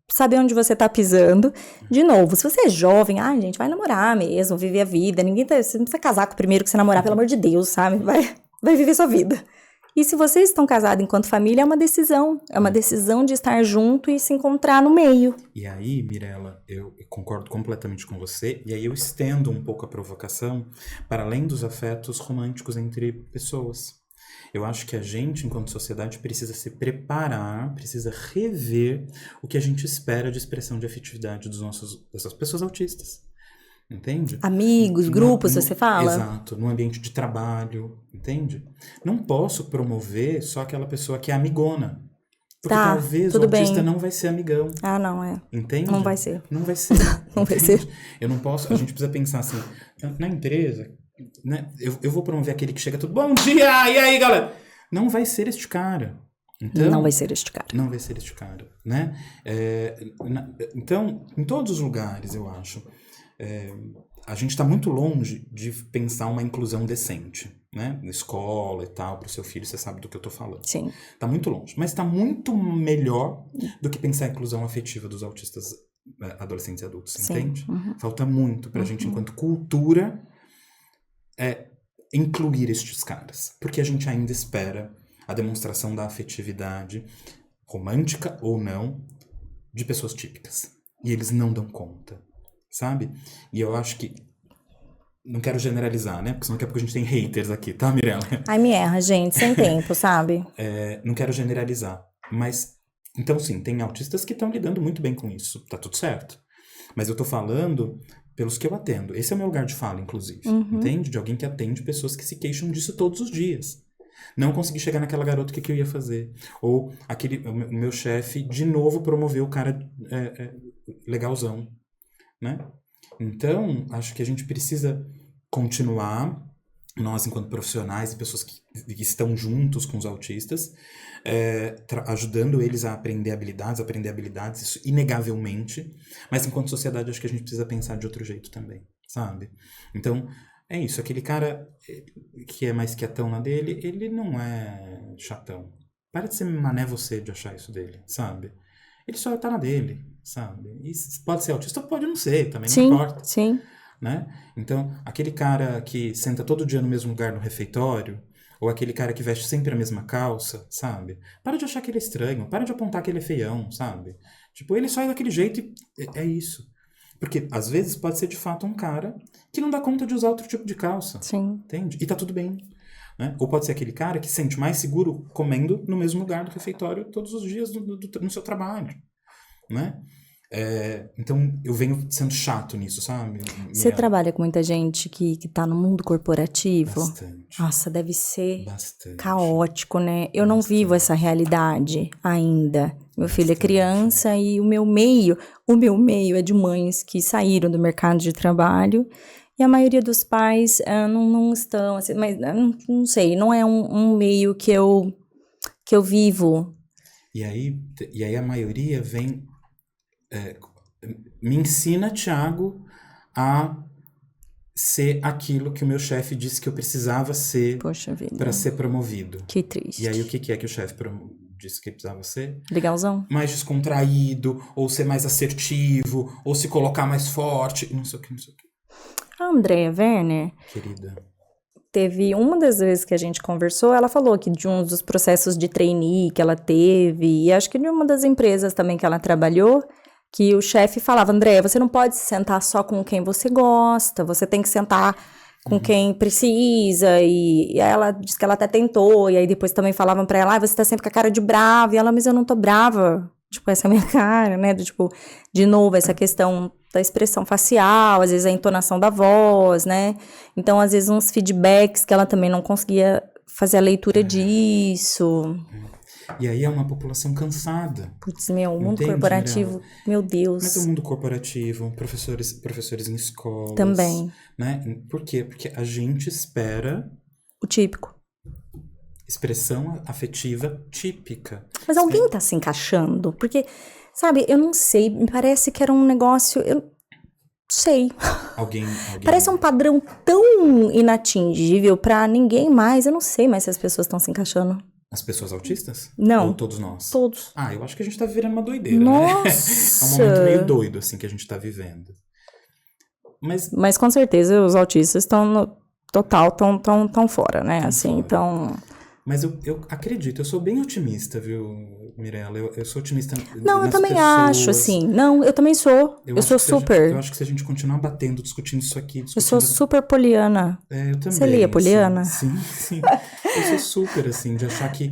saber onde você tá pisando. De novo, se você é jovem, gente, vai namorar mesmo, viver a vida, você não precisa casar com o primeiro que você namorar, pelo amor de Deus, sabe? Vai viver sua vida. E se vocês estão casados enquanto família, é uma decisão de estar junto e se encontrar no meio. E aí, Mirella, eu concordo completamente com você, e aí eu estendo um pouco a provocação para além dos afetos românticos entre pessoas. Eu acho que a gente, enquanto sociedade, precisa se preparar, precisa rever o que a gente espera de expressão de afetividade dessas pessoas autistas. Entende? Amigos, grupos, você fala? Exato, no ambiente de trabalho, entende? Não posso promover só aquela pessoa que é amigona. Porque talvez o autista não vai ser amigão. Não é. Entende? Não vai ser. Não vai ser. Não vai ser. Eu não posso, a gente precisa pensar assim, na empresa, né? Eu vou promover aquele que chega tudo, bom dia, e aí, galera? Não vai ser este cara. Então, não vai ser este cara. Não vai ser este cara, né? Então, em todos os lugares, eu acho, a gente está muito longe de pensar uma inclusão decente, né? Na escola e tal, para o seu filho, você sabe do que eu tô falando. Sim. Está muito longe, mas está muito melhor do que pensar a inclusão afetiva dos autistas adolescentes e adultos, Sim. entende? Falta muito para a gente, enquanto cultura, incluir estes caras, porque a gente ainda espera a demonstração da afetividade, romântica ou não, de pessoas típicas. E eles não dão conta, sabe? E eu acho que... Não quero generalizar, né? Porque senão daqui a pouco a gente tem haters aqui, tá, Mirella? Ai, me erra, gente, sem tempo, sabe? Não quero generalizar. Mas, então sim, tem autistas que estão lidando muito bem com isso. Tá tudo certo. Mas eu tô falando pelos que eu atendo. Esse é o meu lugar de fala, inclusive. Entende? De alguém que atende pessoas que se queixam disso todos os dias. Não consegui chegar naquela garota, o que eu ia fazer? Ou o meu chefe, de novo, promoveu o cara legalzão, né? Então, acho que a gente precisa continuar, nós enquanto profissionais e pessoas que estão juntos com os autistas, ajudando eles a aprender habilidades, isso inegavelmente, mas enquanto sociedade acho que a gente precisa pensar de outro jeito também, sabe? Então, é isso, aquele cara que é mais quietão na dele, ele não é chatão. Para de ser mané você de achar isso dele, sabe? Ele só tá na dele, sabe? E pode ser autista, pode não ser, também não importa. Sim. Né? Então, aquele cara que senta todo dia no mesmo lugar no refeitório, ou aquele cara que veste sempre a mesma calça, sabe? Para de achar que ele é estranho, para de apontar que ele é feião, sabe? Tipo, ele só é daquele jeito e é isso. Porque, às vezes, pode ser de fato um cara que não dá conta de usar outro tipo de calça. Sim. Entende? E tá tudo bem. Né? Ou pode ser aquele cara que se sente mais seguro comendo no mesmo lugar do refeitório todos os dias no seu trabalho, né? Então eu venho sendo chato nisso, sabe? Você trabalha com muita gente que tá no mundo corporativo? Bastante. Nossa, deve ser Bastante. caótico, né? Eu não vivo essa realidade ainda. Meu filho é criança e o meu meio é de mães que saíram do mercado de trabalho. E a maioria dos pais não estão, assim, mas não sei, não é um meio que eu vivo. E aí a maioria vem... me ensina, Thiago, a ser aquilo que o meu chefe disse que eu precisava ser para ser promovido. Que triste. E aí o que é que o chefe disse que precisava ser? Legalzão. Mais descontraído, ou ser mais assertivo, ou se colocar mais forte, não sei o que. A Andrea Werner Querida. teve uma das vezes que a gente conversou, ela falou que de um dos processos de trainee que ela teve, e acho que de uma das empresas também que ela trabalhou, que o chefe falava, Andréia, você não pode se sentar só com quem você gosta, você tem que sentar com quem precisa, e ela disse que ela até tentou, e aí depois também falavam pra ela, você tá sempre com a cara de brava, e ela, mas eu não tô brava, tipo, essa é a minha cara, né, tipo, de novo, essa questão da expressão facial, às vezes a entonação da voz, né, então às vezes uns feedbacks que ela também não conseguia fazer a leitura disso. E aí é uma população cansada. Putz, meu, o mundo Entende, corporativo, meu Deus. Mas o mundo corporativo, professores em escolas. Também. Né? Por quê? Porque a gente espera O típico. expressão afetiva típica. Mas alguém tá se encaixando? Porque, sabe, eu não sei, me parece que era um negócio, eu não sei. Alguém... Parece um padrão tão inatingível pra ninguém mais, eu não sei mais se as pessoas estão se encaixando. As pessoas autistas? Não. Ou todos nós? Todos. Ah, eu acho que a gente tá vivendo uma doideira, Nossa! né? É um momento meio doido, assim, que a gente tá vivendo. Mas com certeza os autistas estão no total, tão fora, né? Tão assim, fora. então... Mas eu acredito, eu sou bem otimista, viu, Mirella? Eu sou otimista Não, eu nas também pessoas. acho, assim. Não, eu também sou. Eu sou super. Eu acho que se a gente continuar batendo, discutindo isso aqui... Eu sou super poliana. É, eu também. Você lia poliana? Sim. Eu sou super, assim, de achar que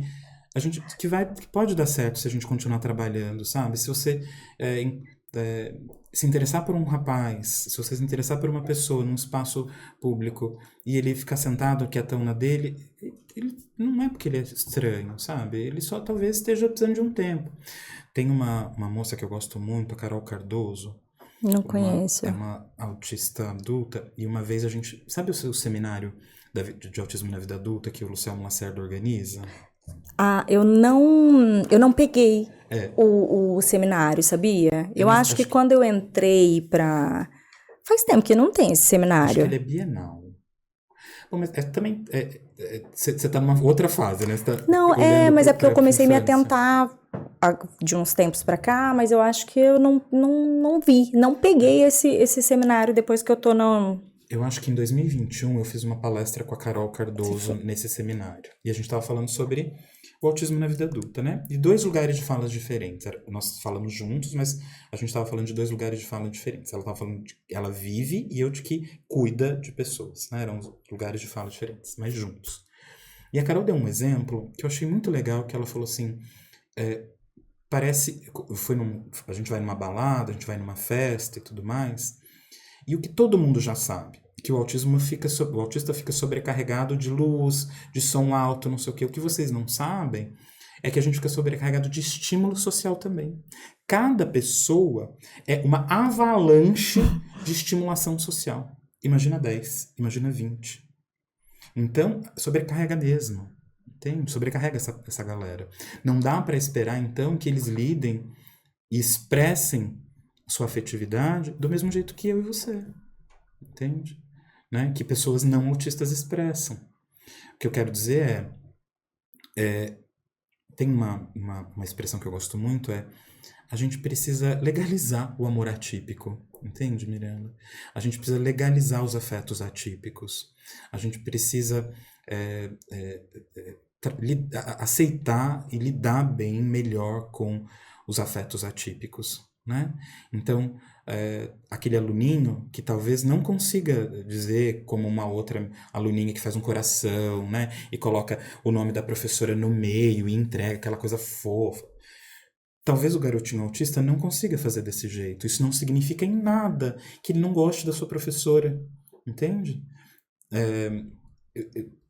a gente... que pode dar certo se a gente continuar trabalhando, sabe? Se você se interessar por um rapaz, se você se interessar por uma pessoa num espaço público e ele ficar sentado quietão na dele, ele não é porque ele é estranho, sabe? Ele só talvez esteja precisando de um tempo. Tem uma moça que eu gosto muito, a Carol Cardoso. Não conheço. É uma autista adulta, e uma vez a gente... Sabe o seu seminário de autismo na vida adulta que o Luciano Lacerda organiza? Ah, eu não peguei o seminário, sabia? Eu acho que quando eu entrei pra... Faz tempo que não tem esse seminário. Acho que ele é bienal. Bom, mas também... Você tá numa outra fase, né? Não, mas é porque eu comecei a me atentar de uns tempos pra cá, mas eu acho que eu não vi, não peguei esse seminário depois que eu tô no... Eu acho que em 2021 eu fiz uma palestra com a Carol Cardoso nesse seminário. E a gente estava falando sobre o autismo na vida adulta, né? E 2 lugares de fala diferentes. Nós falamos juntos, mas a gente estava falando de 2 lugares de fala diferentes. Ela estava falando de ela vive e eu de que cuida de pessoas, né? Eram lugares de fala diferentes, mas juntos. E a Carol deu um exemplo que eu achei muito legal, que ela falou assim... parece... a gente vai numa balada, a gente vai numa festa e tudo mais... E o que todo mundo já sabe, que o autista fica sobrecarregado de luz, de som alto, não sei o quê. O que vocês não sabem é que a gente fica sobrecarregado de estímulo social também. Cada pessoa é uma avalanche de estimulação social. Imagina 10, imagina 20. Então, sobrecarrega mesmo. Entende? Sobrecarrega essa galera. Não dá para esperar, então, que eles lidem e expressem sua afetividade do mesmo jeito que eu e você, entende? Né? Que pessoas não autistas expressam. O que eu quero dizer tem uma expressão que eu gosto muito, a gente precisa legalizar o amor atípico, entende, Mirella? A gente precisa legalizar os afetos atípicos. A gente precisa aceitar e lidar bem, melhor com os afetos atípicos. Né? Então, aquele aluninho que talvez não consiga dizer como uma outra aluninha que faz um coração, né? E coloca o nome da professora no meio e entrega aquela coisa fofa. Talvez o garotinho autista não consiga fazer desse jeito. Isso não significa em nada que ele não goste da sua professora, entende?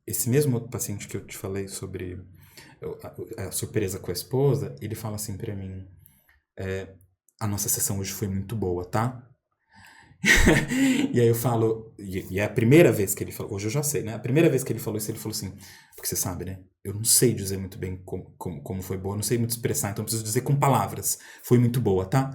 Esse mesmo paciente que eu te falei sobre a surpresa com a esposa, ele fala assim pra mim... a nossa sessão hoje foi muito boa, tá? E aí eu falo... E é a primeira vez que ele falou... Hoje eu já sei, né? A primeira vez que ele falou isso, ele falou assim... Porque você sabe, né? Eu não sei dizer muito bem como foi boa. Eu não sei muito expressar. Então eu preciso dizer com palavras. Foi muito boa, tá?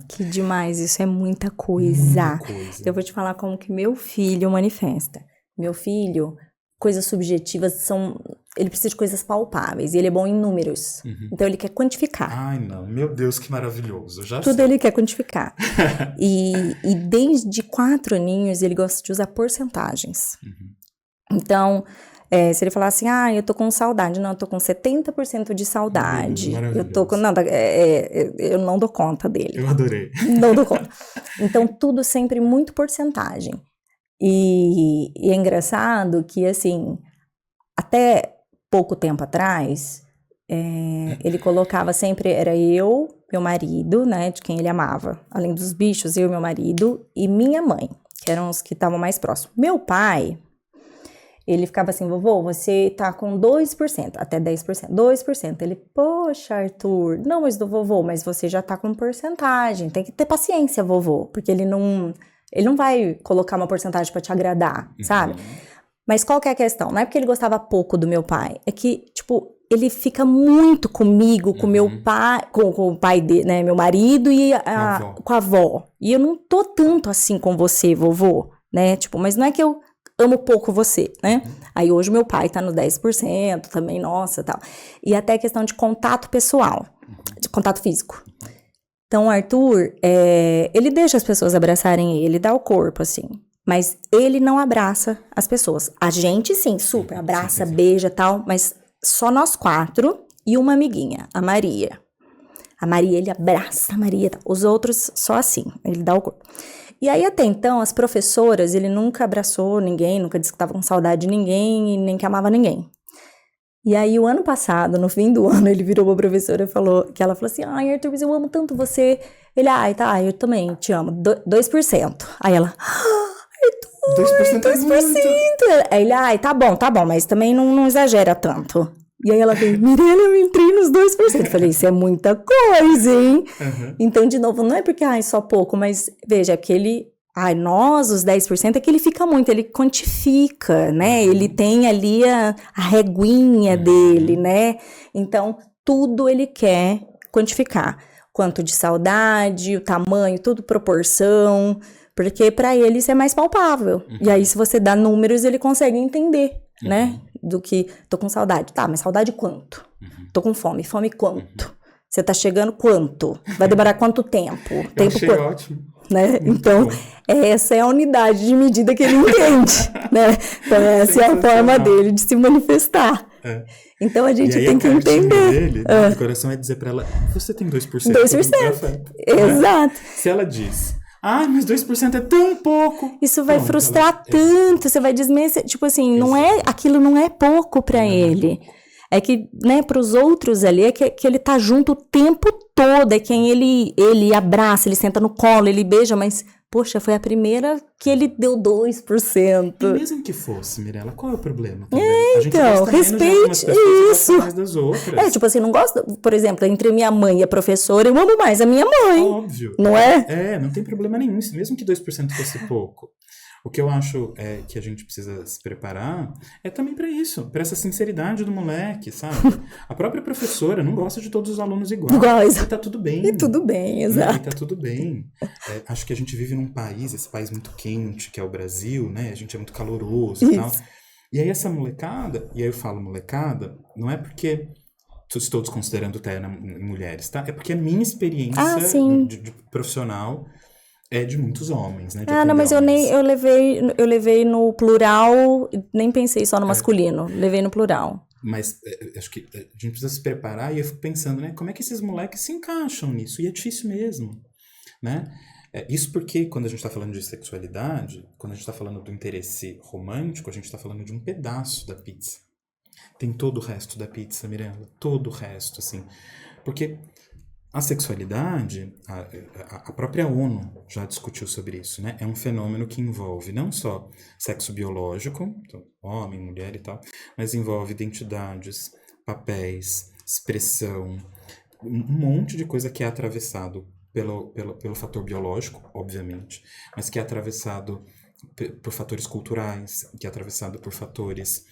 Que demais. Isso é muita coisa. Muita coisa. Eu vou te falar como que meu filho manifesta. Meu filho... Coisas subjetivas são ele precisa de coisas palpáveis, e ele é bom em números. Então ele quer quantificar. Ai, não, meu Deus, que maravilhoso, já Tudo sei. ele quer quantificar. E desde 4 aninhos ele gosta de usar porcentagens. Então, se ele falar assim, eu tô com saudade. Não, eu tô com 70% de saudade. Eu tô com... Não, eu não dou conta dele. Eu adorei. Não dou conta. Então, tudo sempre muito porcentagem. E é engraçado que, assim, até pouco tempo atrás, ele colocava sempre, era eu, meu marido, né, de quem ele amava. Além dos bichos, eu, meu marido e minha mãe, que eram os que estavam mais próximos. Meu pai, ele ficava assim, vovô, você tá com 2%, até 10%, 2%. Ele, poxa, Arthur, não, mas do vovô, mas você já tá com porcentagem, tem que ter paciência, vovô, porque ele não vai colocar uma porcentagem pra te agradar, sabe? Mas qual que é a questão? Não é porque ele gostava pouco do meu pai, é que, tipo, ele fica muito comigo, com meu pai, com o pai dele, né, meu marido e com a avó. E eu não tô tanto assim com você, vovô, né? Tipo, mas não é que eu amo pouco você, né? Aí hoje o meu pai tá no 10% também, nossa, tal. E até a questão de contato pessoal, de contato físico. Então, o Arthur, ele deixa as pessoas abraçarem ele, dá o corpo, assim. Mas ele não abraça as pessoas. A gente, sim, super abraça, beija e tal, mas só nós 4 e uma amiguinha, a Maria. A Maria, ele abraça a Maria, tal. Os outros só assim, ele dá o corpo. E aí, até então, as professoras, ele nunca abraçou ninguém, nunca disse que estava com saudade de ninguém e nem que amava ninguém. E aí, o ano passado, no fim do ano, ele virou pra professora e falou, que ela falou assim, ai, Arthur, mas eu amo tanto você. Ele, tá, eu também te amo, 2%. Aí ela, Arthur, 2% é muito. Aí ele, tá bom, mas também não exagera tanto. E aí ela veio, Mirella, eu entrei nos 2%. Eu falei, isso é muita coisa, hein? Então, de novo, não é porque, só pouco, mas veja, é porque ele... nós, os 10%, é que ele fica muito, ele quantifica, né? Ele tem ali a reguinha dele, né? Então, tudo ele quer quantificar. Quanto de saudade, o tamanho, tudo proporção, porque para ele isso é mais palpável. E aí, se você dá números, ele consegue entender, né? Do que, tô com saudade. Tá, mas saudade quanto? Tô com fome. Fome quanto? Você tá chegando quanto? Vai demorar quanto tempo? Eu achei ótimo. Né? Então, essa é a unidade de medida que ele entende, né? Então, essa é a forma dele de se manifestar. Então, a gente tem que entender. Dele, do coração é dizer pra ela, você tem 2%. 2%. Exato. Se ela diz, mas 2% é tão pouco. Isso vai frustrar tanto, você vai desmerecer. Tipo assim, aquilo não é pouco pra ele. É que, né, pros outros ali, é que ele tá junto o tempo todo, é quem ele abraça, ele senta no colo, ele beija, mas, poxa, foi a primeira que ele deu 2%. E mesmo que fosse, Mirella, qual é o problema também? Então, respeite isso. Mais das outras. Tipo assim, não gosto, por exemplo, entre minha mãe e a professora, eu amo mais a minha mãe. Óbvio. Não é? Não tem problema nenhum, mesmo que 2% fosse pouco. O que eu acho que a gente precisa se preparar é também para isso, para essa sinceridade do moleque, sabe? A própria professora não gosta de todos os alunos iguais. E tá tudo bem. E tudo bem, exato. E tá tudo bem. Acho que a gente vive num país, esse país muito quente, que é o Brasil, né? A gente é muito caloroso e tal. E aí essa molecada, e aí eu falo molecada, não é porque estou desconsiderando mulheres, tá? É porque a minha experiência de profissional é de muitos homens, né? Não, mas eu levei no plural, nem pensei só no masculino, levei no plural. Mas acho que a gente precisa se preparar e eu fico pensando, né? Como é que esses moleques se encaixam nisso? E é difícil mesmo, né? Isso porque quando a gente está falando de sexualidade, quando a gente está falando do interesse romântico, a gente está falando de um pedaço da pizza. Tem todo o resto da pizza, Mirella, todo o resto, assim. Porque a sexualidade, a própria ONU já discutiu sobre isso, né? É um fenômeno que envolve não só sexo biológico, então, homem, mulher e tal, mas envolve identidades, papéis, expressão, um monte de coisa que é atravessado pelo fator biológico, obviamente, mas que é atravessado por fatores culturais, que é atravessado por fatores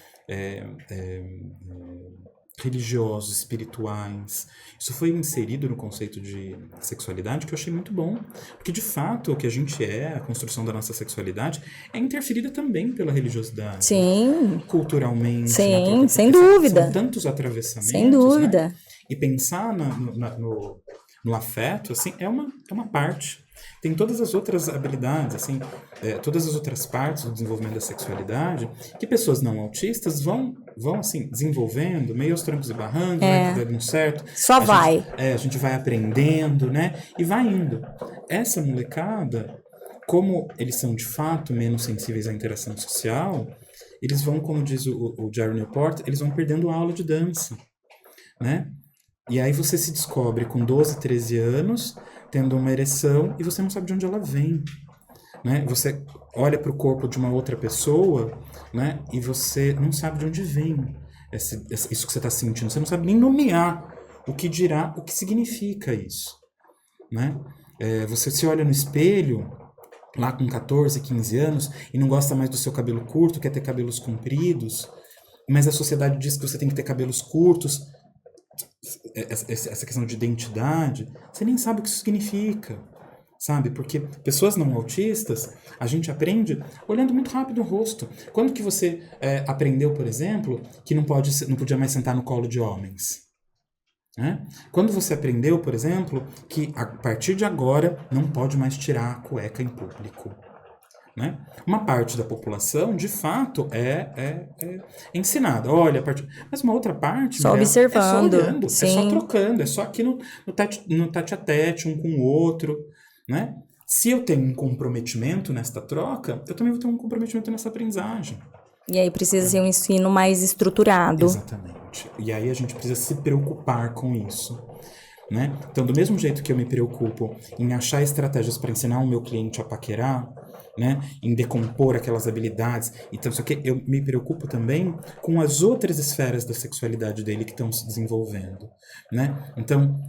religiosos, espirituais. Isso foi inserido no conceito de sexualidade, que eu achei muito bom, porque de fato o que a gente é, a construção da nossa sexualidade, é interferida também pela religiosidade. Sim. Culturalmente, Sim, sem porque dúvida. São tantos atravessamentos, Sem dúvida. né? E pensar no afeto, assim, é uma parte. Tem todas as outras habilidades, assim, todas as outras partes do desenvolvimento da sexualidade que pessoas não autistas vão assim, desenvolvendo, meio aos trancos e barrancos, vai dando certo. Só vai. A gente vai aprendendo, né? E vai indo. Essa molecada, como eles são de fato menos sensíveis à interação social, eles vão, como diz o Jerry Newport, eles vão perdendo a aula de dança, né? E aí você se descobre com 12, 13 anos, tendo uma ereção, e você não sabe de onde ela vem, né? Você olha para o corpo de uma outra pessoa, né? E você não sabe de onde vem isso que você está sentindo. Você não sabe nem nomear o que dirá, o que significa isso, né? Você se olha no espelho, lá com 14, 15 anos, e não gosta mais do seu cabelo curto, quer ter cabelos compridos, mas a sociedade diz que você tem que ter cabelos curtos. Essa questão de identidade, você nem sabe o que isso significa, sabe? Porque pessoas não autistas, a gente aprende olhando muito rápido o rosto. Quando que você aprendeu, por exemplo, que não podia mais sentar no colo de homens? Né? Quando você aprendeu, por exemplo, que a partir de agora não pode mais tirar a cueca em público? Né? Uma parte da população, de fato, é ensinada. Olha, mas uma outra parte, só Mirella, observando, é só olhando, sim. é só trocando, é só aqui no tete-a-tete, um com o outro. Né? Se eu tenho um comprometimento nesta troca, eu também vou ter um comprometimento nessa aprendizagem. E aí precisa ser um ensino mais estruturado. Exatamente. E aí a gente precisa se preocupar com isso. Né? Então, do mesmo jeito que eu me preocupo em achar estratégias para ensinar o meu cliente a paquerar, né, em decompor aquelas habilidades, então isso aqui, eu me preocupo também com as outras esferas da sexualidade dele que estão se desenvolvendo, né? Então,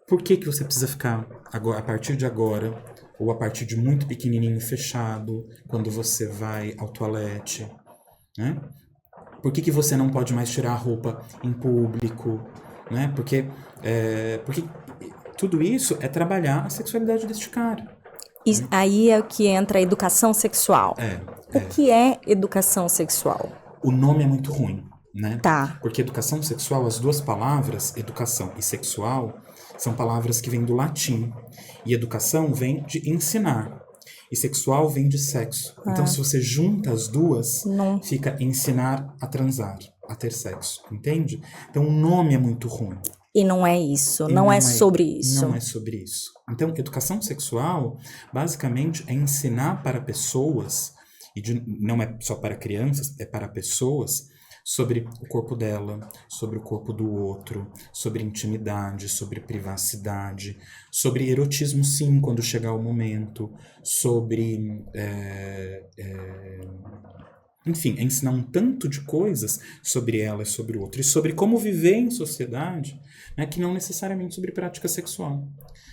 por que você precisa ficar agora, a partir de agora, ou a partir de muito pequenininho fechado, quando você vai ao toalete, né? Por que você não pode mais tirar a roupa em público, né? Porque tudo isso é trabalhar a sexualidade deste cara. Aí é o que entra a educação sexual. O que é educação sexual? O nome é muito ruim, né? Tá. Porque educação sexual, as duas palavras, educação e sexual, são palavras que vêm do latim. E educação vem de ensinar. E sexual vem de sexo. Então, se você junta as duas, fica ensinar a transar, a ter sexo. Entende? Então, o nome é muito ruim. E não é isso, não é sobre isso. Não é sobre isso. Então, educação sexual, basicamente, é ensinar para pessoas, não é só para crianças, é para pessoas, sobre o corpo dela, sobre o corpo do outro, sobre intimidade, sobre privacidade, sobre erotismo, sim, quando chegar o momento, sobre... Enfim, é ensinar um tanto de coisas sobre ela e sobre o outro. E sobre como viver em sociedade, né, que não necessariamente sobre prática sexual.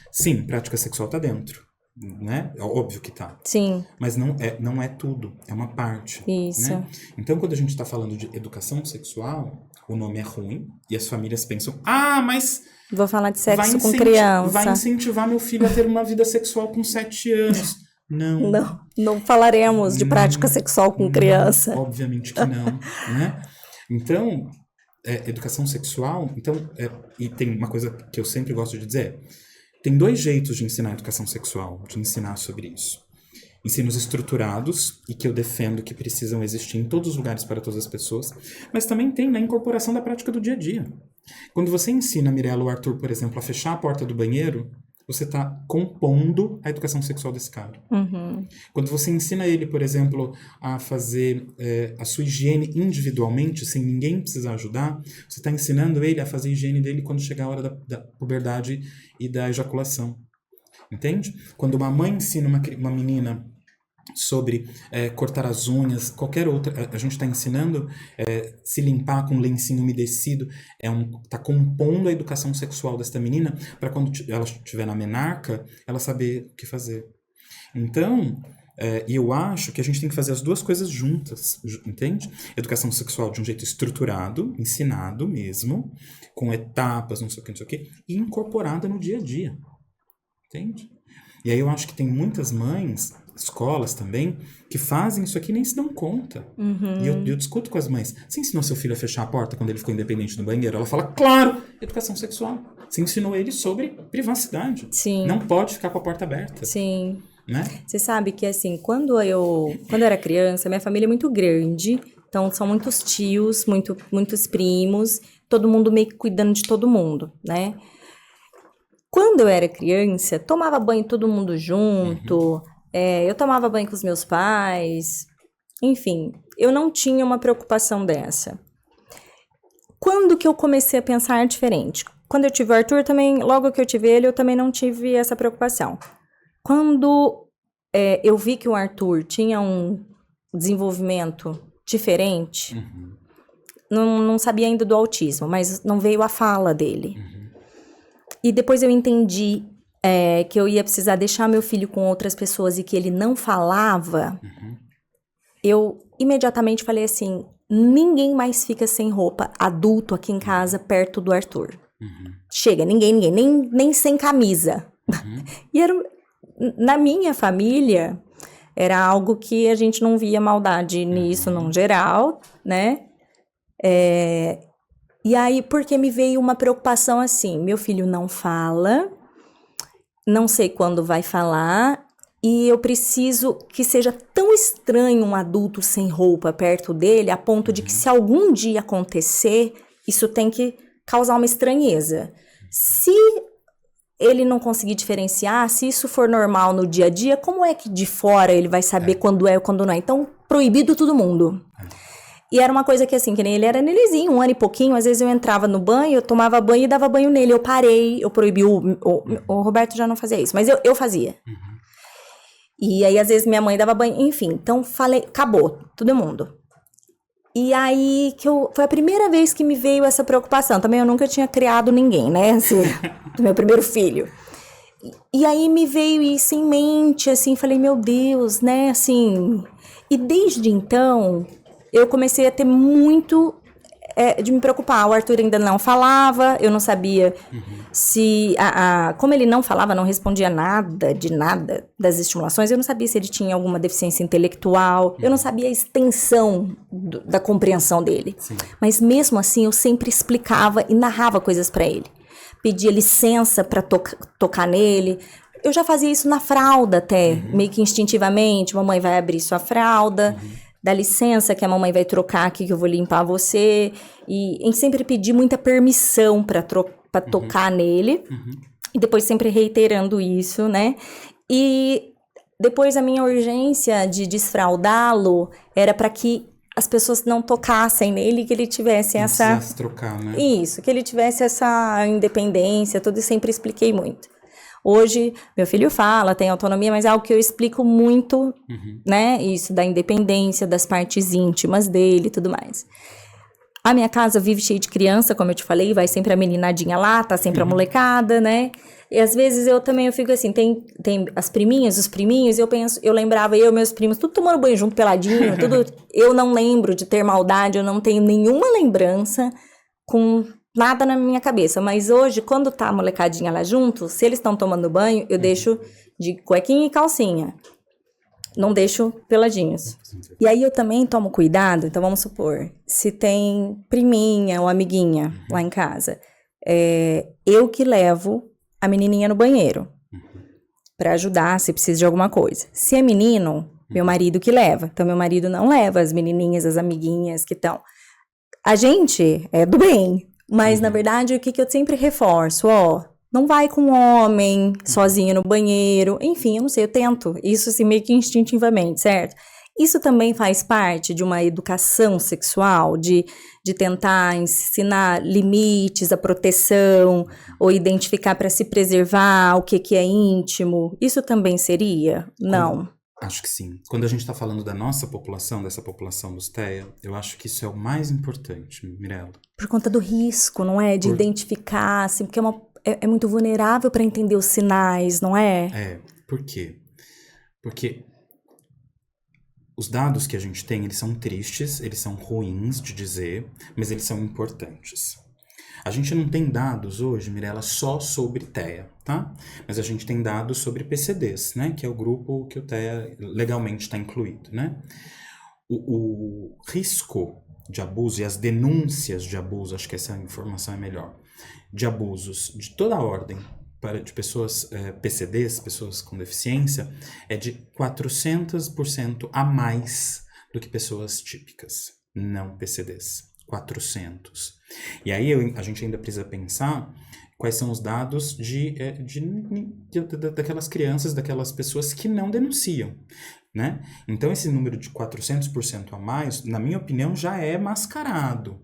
Sim, prática sexual tá dentro, né? É óbvio que tá. Sim. Mas não é tudo, é uma parte. Isso. Né? Então, quando a gente está falando de educação sexual, o nome é ruim e as famílias pensam, mas... Vou falar de sexo com criança. Vai incentivar meu filho a ter uma vida sexual com 7 anos. Não falaremos de prática sexual com criança. Obviamente que não, né? Então, educação sexual, e tem uma coisa que eu sempre gosto de dizer, tem 2 jeitos de ensinar educação sexual, de ensinar sobre isso. Ensinos estruturados, e que eu defendo que precisam existir em todos os lugares para todas as pessoas, mas também tem na incorporação da prática do dia a dia. Quando você ensina a Mirella ou o Arthur, por exemplo, a fechar a porta do banheiro, você está compondo a educação sexual desse cara. Uhum. Quando você ensina ele, por exemplo, a fazer a sua higiene individualmente, sem ninguém precisar ajudar, você está ensinando ele a fazer a higiene dele quando chegar a hora da puberdade e da ejaculação. Entende? Quando uma mãe ensina uma menina sobre cortar as unhas, qualquer outra, a gente está ensinando se limpar com um lencinho umedecido, está compondo a educação sexual desta menina para quando ela estiver na menarca, ela saber o que fazer. Então, E eu acho que a gente tem que fazer as duas coisas juntas, entende? Educação sexual de um jeito estruturado, ensinado mesmo, com etapas, não sei o que, e incorporada no dia a dia, entende? E aí eu acho que tem muitas mães, escolas também, que fazem isso aqui e nem se dão conta. E eu discuto com as mães. Você ensinou seu filho a fechar a porta quando ele ficou independente no banheiro? Ela fala, claro, educação sexual. Você ensinou ele sobre privacidade. Sim. Não pode ficar com a porta aberta. Sim. Né? Você sabe que, assim, quando eu era criança, minha família é muito grande, então são muitos tios, muitos primos, todo mundo meio que cuidando de todo mundo, né? Quando eu era criança, tomava banho todo mundo junto, eu tomava banho com os meus pais, enfim, eu não tinha uma preocupação dessa. Quando que eu comecei a pensar diferente? Quando eu tive o Arthur também, logo que eu tive ele, eu também não tive essa preocupação. Quando eu vi que o Arthur tinha um desenvolvimento diferente, não sabia ainda do autismo, mas não veio a fala dele. E depois eu entendi que eu ia precisar deixar meu filho com outras pessoas e que ele não falava, eu imediatamente falei assim, ninguém mais fica sem roupa adulto aqui em casa perto do Arthur. Chega, ninguém, nem sem camisa. E na minha família, era algo que a gente não via maldade nisso, no geral, né? E aí, porque me veio uma preocupação assim, meu filho não fala, não sei quando vai falar, e eu preciso que seja tão estranho um adulto sem roupa perto dele, a ponto de que se algum dia acontecer, isso tem que causar uma estranheza. Se ele não conseguir diferenciar, se isso for normal no dia a dia, como é que de fora ele vai saber quando é ou quando não é? Então, proibido todo mundo. E era uma coisa que assim, que nem ele era nelezinho, 1 ano e pouquinho, às vezes eu entrava no banho, eu tomava banho e dava banho nele, eu parei, eu proibi, o Roberto já não fazia isso, mas eu fazia. E aí, às vezes, minha mãe dava banho, enfim, então falei, acabou, todo mundo. E aí, foi a primeira vez que me veio essa preocupação. Também eu nunca tinha criado ninguém, né? Assim, do meu primeiro filho. E aí me veio isso em mente, assim, falei, meu Deus, né? Assim. E desde então, eu comecei a ter muito de me preocupar. O Arthur ainda não falava, eu não sabia se... como ele não falava, não respondia nada das estimulações, eu não sabia se ele tinha alguma deficiência intelectual, eu não sabia a extensão da compreensão dele. Sim. Mas mesmo assim, eu sempre explicava e narrava coisas para ele. Pedia licença para tocar nele. Eu já fazia isso na fralda até, meio que instintivamente. Mamãe vai abrir sua fralda... Dá licença que a mamãe vai trocar aqui que eu vou limpar você. E sempre pedi muita permissão para tocar nele. E depois sempre reiterando isso, né? E depois a minha urgência de desfraldá-lo era para que as pessoas não tocassem nele, que ele tivesse não precisasse trocar, né? Isso, que ele tivesse essa independência, tudo, e sempre expliquei muito. Hoje, meu filho fala, tem autonomia, mas é algo que eu explico muito, né? Isso da independência, das partes íntimas dele e tudo mais. A minha casa vive cheia de criança, como eu te falei, vai sempre a meninadinha lá, tá sempre a molecada, né? E às vezes eu fico assim, tem as priminhas, os priminhos, eu lembrava meus primos, tudo tomando banho junto, peladinho, tudo. Eu não lembro de ter maldade, eu não tenho nenhuma lembrança com... nada na minha cabeça, mas hoje, quando tá a molecadinha lá junto, se eles estão tomando banho, eu deixo de cuequinha e calcinha. Não deixo peladinhos. E aí eu também tomo cuidado, então vamos supor, se tem priminha ou amiguinha lá em casa, eu que levo a menininha no banheiro pra ajudar se precisa de alguma coisa. Se é menino, meu marido que leva. Então, meu marido não leva as menininhas, as amiguinhas que estão. A gente é do bem. Mas, na verdade, o que eu sempre reforço, não vai com um homem sozinho no banheiro, enfim, eu não sei, eu tento, isso assim meio que instintivamente, certo? Isso também faz parte de uma educação sexual, de tentar ensinar limites, a proteção, ou identificar para se preservar o que é íntimo, isso também seria? Não. Acho que sim. Quando a gente está falando da nossa população, dessa população dos TEA, eu acho que isso é o mais importante, Mirella. Por conta do risco, não é? De identificar, assim, porque é muito vulnerável para entender os sinais, não é? Por quê? Porque os dados que a gente tem, eles são tristes, eles são ruins de dizer, mas eles são importantes. A gente não tem dados hoje, Mirella, só sobre TEA, tá? Mas a gente tem dados sobre PCDs, né? Que é o grupo que o TEA legalmente está incluído, né? O risco de abuso e as denúncias de abuso, acho que essa informação é melhor, de abusos de toda a ordem de pessoas PCDs, pessoas com deficiência, é de 400% a mais do que pessoas típicas, não PCDs. 400. E aí a gente ainda precisa pensar quais são os dados daquelas crianças, daquelas pessoas que não denunciam, né? Então esse número de 400% a mais, na minha opinião, já é mascarado,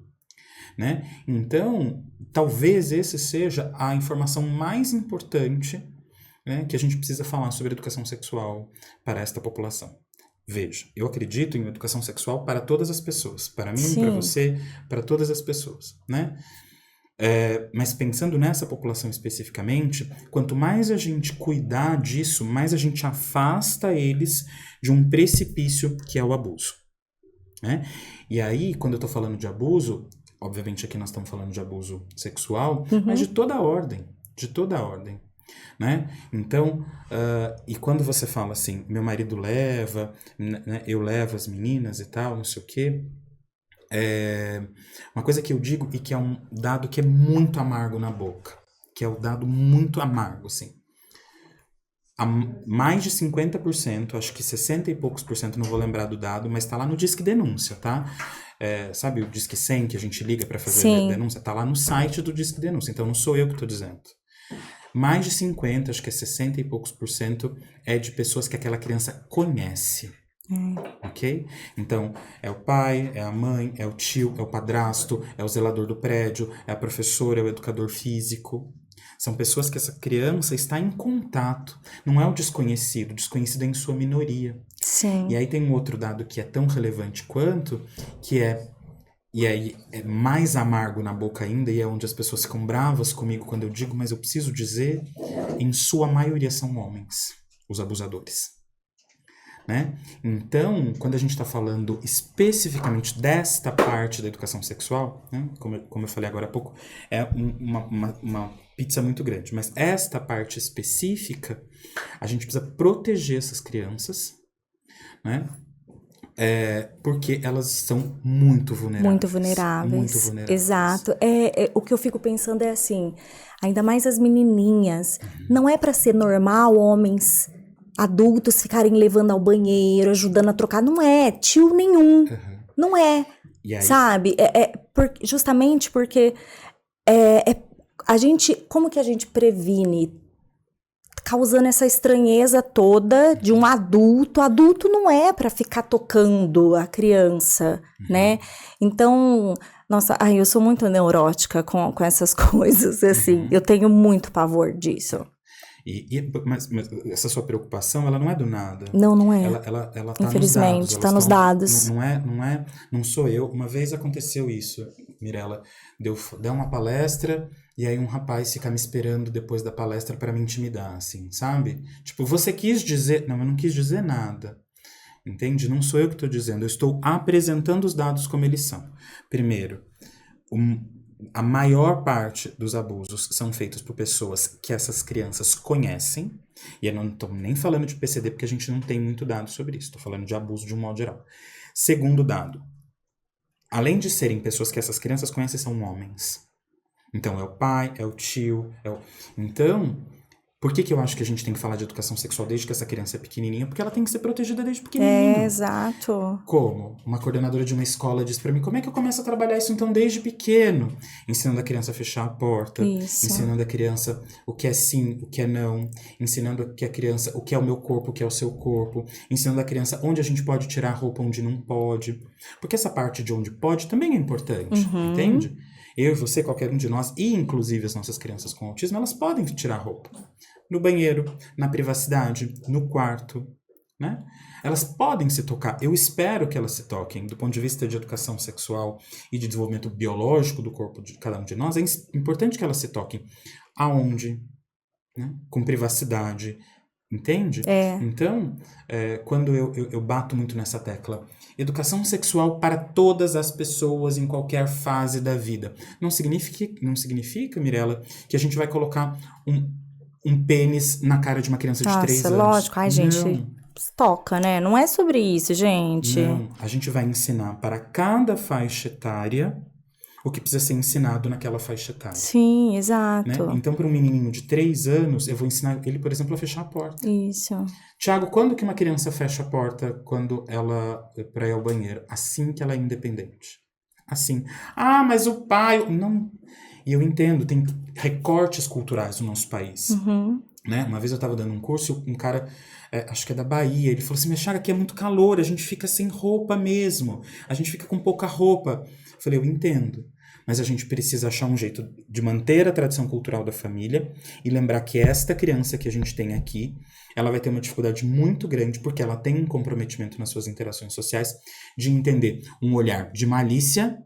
né? Então, talvez esse seja a informação mais importante, né, que a gente precisa falar sobre educação sexual para esta população. Veja, eu acredito em educação sexual para todas as pessoas. Para mim, Sim. para você, para todas as pessoas, né? Mas pensando nessa população especificamente, quanto mais a gente cuidar disso, mais a gente afasta eles de um precipício que é o abuso, né? E aí, quando eu estou falando de abuso, obviamente aqui nós estamos falando de abuso sexual, mas de toda a ordem, né? Então, e quando você fala assim, meu marido leva, né, eu levo as meninas e tal, não sei o quê, uma coisa que eu digo e que é um dado que é muito amargo na boca, que é o dado muito amargo, assim. Mais de 50%, acho que 60 e poucos por cento, não vou lembrar do dado, mas tá lá no Disque Denúncia, tá? Sabe o Disque 100 que a gente liga para fazer denúncia? Tá lá no site do Disque Denúncia, então não sou eu que tô dizendo. Mais de 50, acho que é 60 e poucos por cento, é de pessoas que aquela criança conhece. Ok? Então, é o pai, é a mãe, é o tio, é o padrasto, é o zelador do prédio, é a professora, é o educador físico. São pessoas que essa criança está em contato. Não é o desconhecido, o desconhecido é em sua minoria. Sim. E aí tem um outro dado que é tão relevante quanto, que e aí é mais amargo na boca ainda, e é onde as pessoas ficam bravas comigo quando eu digo, mas eu preciso dizer, em sua maioria são homens, os abusadores, né? Então, quando a gente está falando especificamente desta parte da educação sexual, né? Como eu falei agora há pouco, é uma pizza muito grande, mas esta parte específica, a gente precisa proteger essas crianças, né? Porque elas são muito vulneráveis. Muito vulneráveis. Muito vulneráveis. Exato. O que eu fico pensando é assim, ainda mais as menininhas, não é para ser normal homens adultos ficarem levando ao banheiro, ajudando a trocar, não é, tio nenhum, não é, E aí, sabe? Justamente porque a gente, como que a gente previne causando essa estranheza toda de um adulto. Adulto não é para ficar tocando a criança, né? Então, nossa, eu sou muito neurótica com essas coisas, assim. Eu tenho muito pavor disso. Mas essa sua preocupação, ela não é do nada. Não é. Ela tá Infelizmente, nos dados. Tá nos dados. Não sou eu. Uma vez aconteceu isso, Mirella. Deu uma palestra e aí um rapaz fica me esperando depois da palestra para me intimidar, assim, sabe? Tipo, você quis dizer... Não, eu não quis dizer nada. Entende? Não sou eu que estou dizendo. Eu estou apresentando os dados como eles são. Primeiro, a maior parte dos abusos são feitos por pessoas que essas crianças conhecem. E eu não estou nem falando de PCD porque a gente não tem muito dado sobre isso. Estou falando de abuso de um modo geral. Segundo dado, além de serem pessoas que essas crianças conhecem, são homens. Então, é o pai, é o tio, Então, por que eu acho que a gente tem que falar de educação sexual desde que essa criança é pequenininha? Porque ela tem que ser protegida desde pequenininho. Exato. Como? Uma coordenadora de uma escola disse pra mim, como é que eu começo a trabalhar isso então desde pequeno? Ensinando a criança a fechar a porta, ensinando a criança o que é sim, o que é não, ensinando a criança o que é o meu corpo, o que é o seu corpo, ensinando a criança onde a gente pode tirar a roupa, onde não pode. Porque essa parte de onde pode também é importante, entende? Eu e você, qualquer um de nós, e inclusive as nossas crianças com autismo, elas podem tirar a roupa. No banheiro, na privacidade, no quarto, né? Elas podem se tocar. Eu espero que elas se toquem. Do ponto de vista de educação sexual e de desenvolvimento biológico do corpo de cada um de nós, é importante que elas se toquem. Aonde? Né? Com privacidade, Entende? Então, quando eu bato muito nessa tecla, educação sexual para todas as pessoas em qualquer fase da vida. Não significa, Mirella, que a gente vai colocar um pênis na cara de uma criança de 3 anos. Lógico. Ai, gente, toca, né? Não é sobre isso, gente. Não, a gente vai ensinar para cada faixa etária o que precisa ser ensinado naquela faixa etária. Sim, exato. Né? Então, para um menininho de 3 anos, eu vou ensinar ele, por exemplo, a fechar a porta. Isso. Tiago, quando que uma criança fecha a porta quando ela para ir ao banheiro? Assim que ela é independente. Assim. Ah, mas o pai... Não. E eu entendo, tem recortes culturais no nosso país. Né? Uma vez eu estava dando um curso e um cara, acho que é da Bahia, ele falou assim, mas Chaga, aqui é muito calor, a gente fica sem roupa mesmo, a gente fica com pouca roupa. Eu falei, eu entendo, mas a gente precisa achar um jeito de manter a tradição cultural da família e lembrar que esta criança que a gente tem aqui, ela vai ter uma dificuldade muito grande porque ela tem um comprometimento nas suas interações sociais de entender um olhar de malícia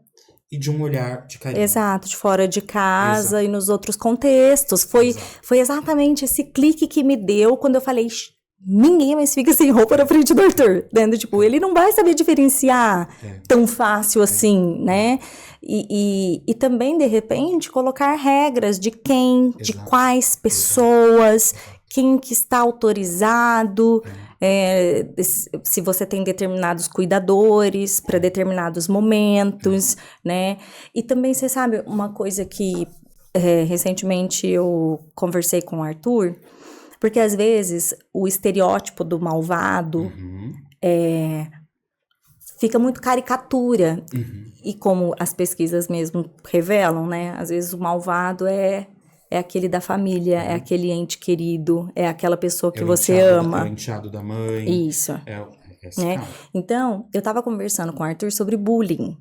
e de um olhar de carinho. Exato, de fora de casa e nos outros contextos. Foi exatamente esse clique que me deu quando eu falei, ninguém mais fica sem roupa na frente do Arthur. Tipo, ele não vai saber diferenciar tão fácil assim, né? E também, de repente, colocar regras de quem, de quais pessoas, quem que está autorizado... se você tem determinados cuidadores para determinados momentos, né? E também, você sabe, uma coisa que recentemente eu conversei com o Arthur, porque às vezes o estereótipo do malvado fica muito caricatura. E como as pesquisas mesmo revelam, né? Às vezes o malvado é aquele da família, é aquele ente querido, é aquela pessoa que você ama. É o enteado da mãe. Isso. Né? Então, eu tava conversando com o Arthur sobre bullying.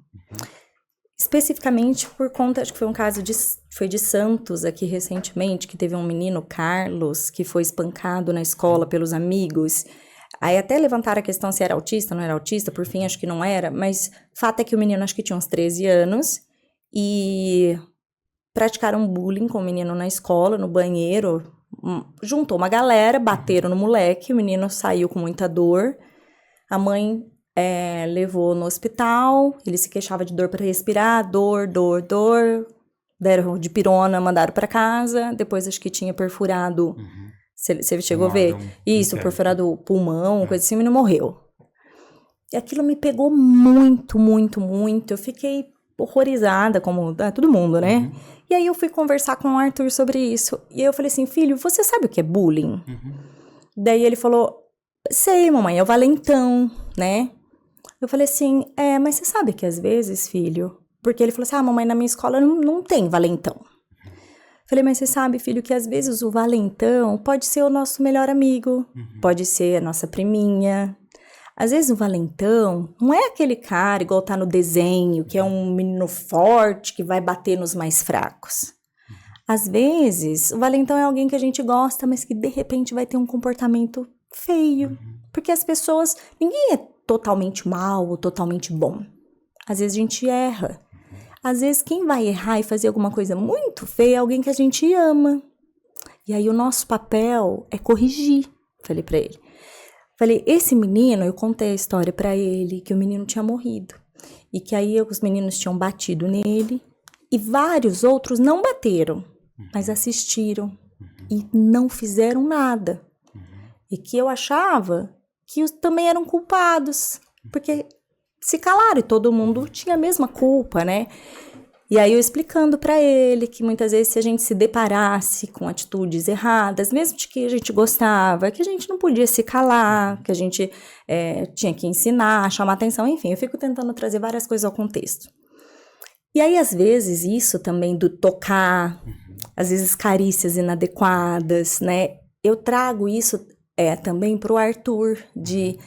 Especificamente por conta, acho que foi um caso foi de Santos aqui recentemente, que teve um menino, Carlos, que foi espancado na escola pelos amigos. Aí até levantaram a questão se era autista, não era autista, por fim acho que não era, mas fato é que o menino acho que tinha uns 13 anos e... praticaram bullying com o menino na escola, no banheiro, juntou uma galera, bateram no moleque, o menino saiu com muita dor, a mãe levou no hospital, ele se queixava de dor para respirar, dor, deram de pirona, mandaram para casa, depois acho que tinha perfurado, você chegou a ver? Isso, perfurado o pulmão, coisa assim, o menino morreu. E aquilo me pegou muito, muito, muito, eu fiquei horrorizada, como todo mundo, né? E aí eu fui conversar com o Arthur sobre isso. E eu falei assim, filho, você sabe o que é bullying? Daí ele falou, sei, mamãe, é o valentão, né? Eu falei assim, mas você sabe que às vezes, filho... Porque ele falou assim, mamãe, na minha escola não tem valentão. Falei, mas você sabe, filho, que às vezes o valentão pode ser o nosso melhor amigo, pode ser a nossa priminha. Às vezes o valentão não é aquele cara igual tá no desenho, que é um menino forte que vai bater nos mais fracos. Às vezes o valentão é alguém que a gente gosta, mas que de repente vai ter um comportamento feio. Porque as pessoas, ninguém é totalmente mal ou totalmente bom. Às vezes a gente erra. Às vezes quem vai errar e fazer alguma coisa muito feia é alguém que a gente ama. E aí o nosso papel é corrigir, falei pra ele. Falei, esse menino, eu contei a história pra ele, que o menino tinha morrido. E que aí os meninos tinham batido nele. E vários outros não bateram, mas assistiram. E não fizeram nada. E que eu achava que também eram culpados. Porque se calaram e todo mundo tinha a mesma culpa, né? E aí eu explicando pra ele que muitas vezes se a gente se deparasse com atitudes erradas, mesmo de que a gente gostava, que a gente não podia se calar, que a gente tinha que ensinar, chamar atenção, enfim, eu fico tentando trazer várias coisas ao contexto. E aí às vezes isso também do tocar, às vezes carícias inadequadas, né? Eu trago isso também pro Arthur, de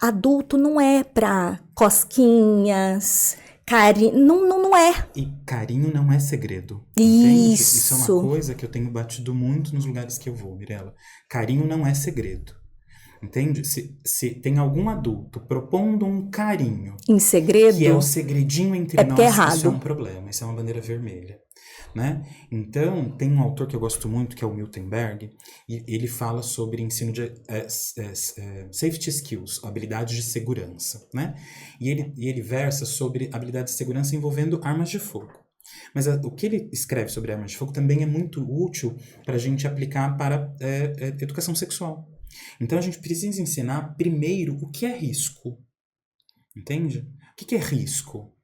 adulto não é pra cosquinhas... Carinho, não é. E carinho não é segredo. Isso. Isso é uma coisa que eu tenho batido muito nos lugares que eu vou, Mirella. Carinho não é segredo. Entende? Se tem algum adulto propondo um carinho, Em segredo, que é o segredinho entre porque é nós, errado. isso é um problema, isso é uma bandeira vermelha. Né? Então, tem um autor que eu gosto muito, que é o Milton Berg, e ele fala sobre ensino de safety skills, habilidades de segurança. Né? E ele versa sobre habilidades de segurança envolvendo armas de fogo. Mas o que ele escreve sobre armas de fogo também é muito útil para a gente aplicar para educação sexual. Então, a gente precisa ensinar primeiro o que é risco. Entende? O que é risco?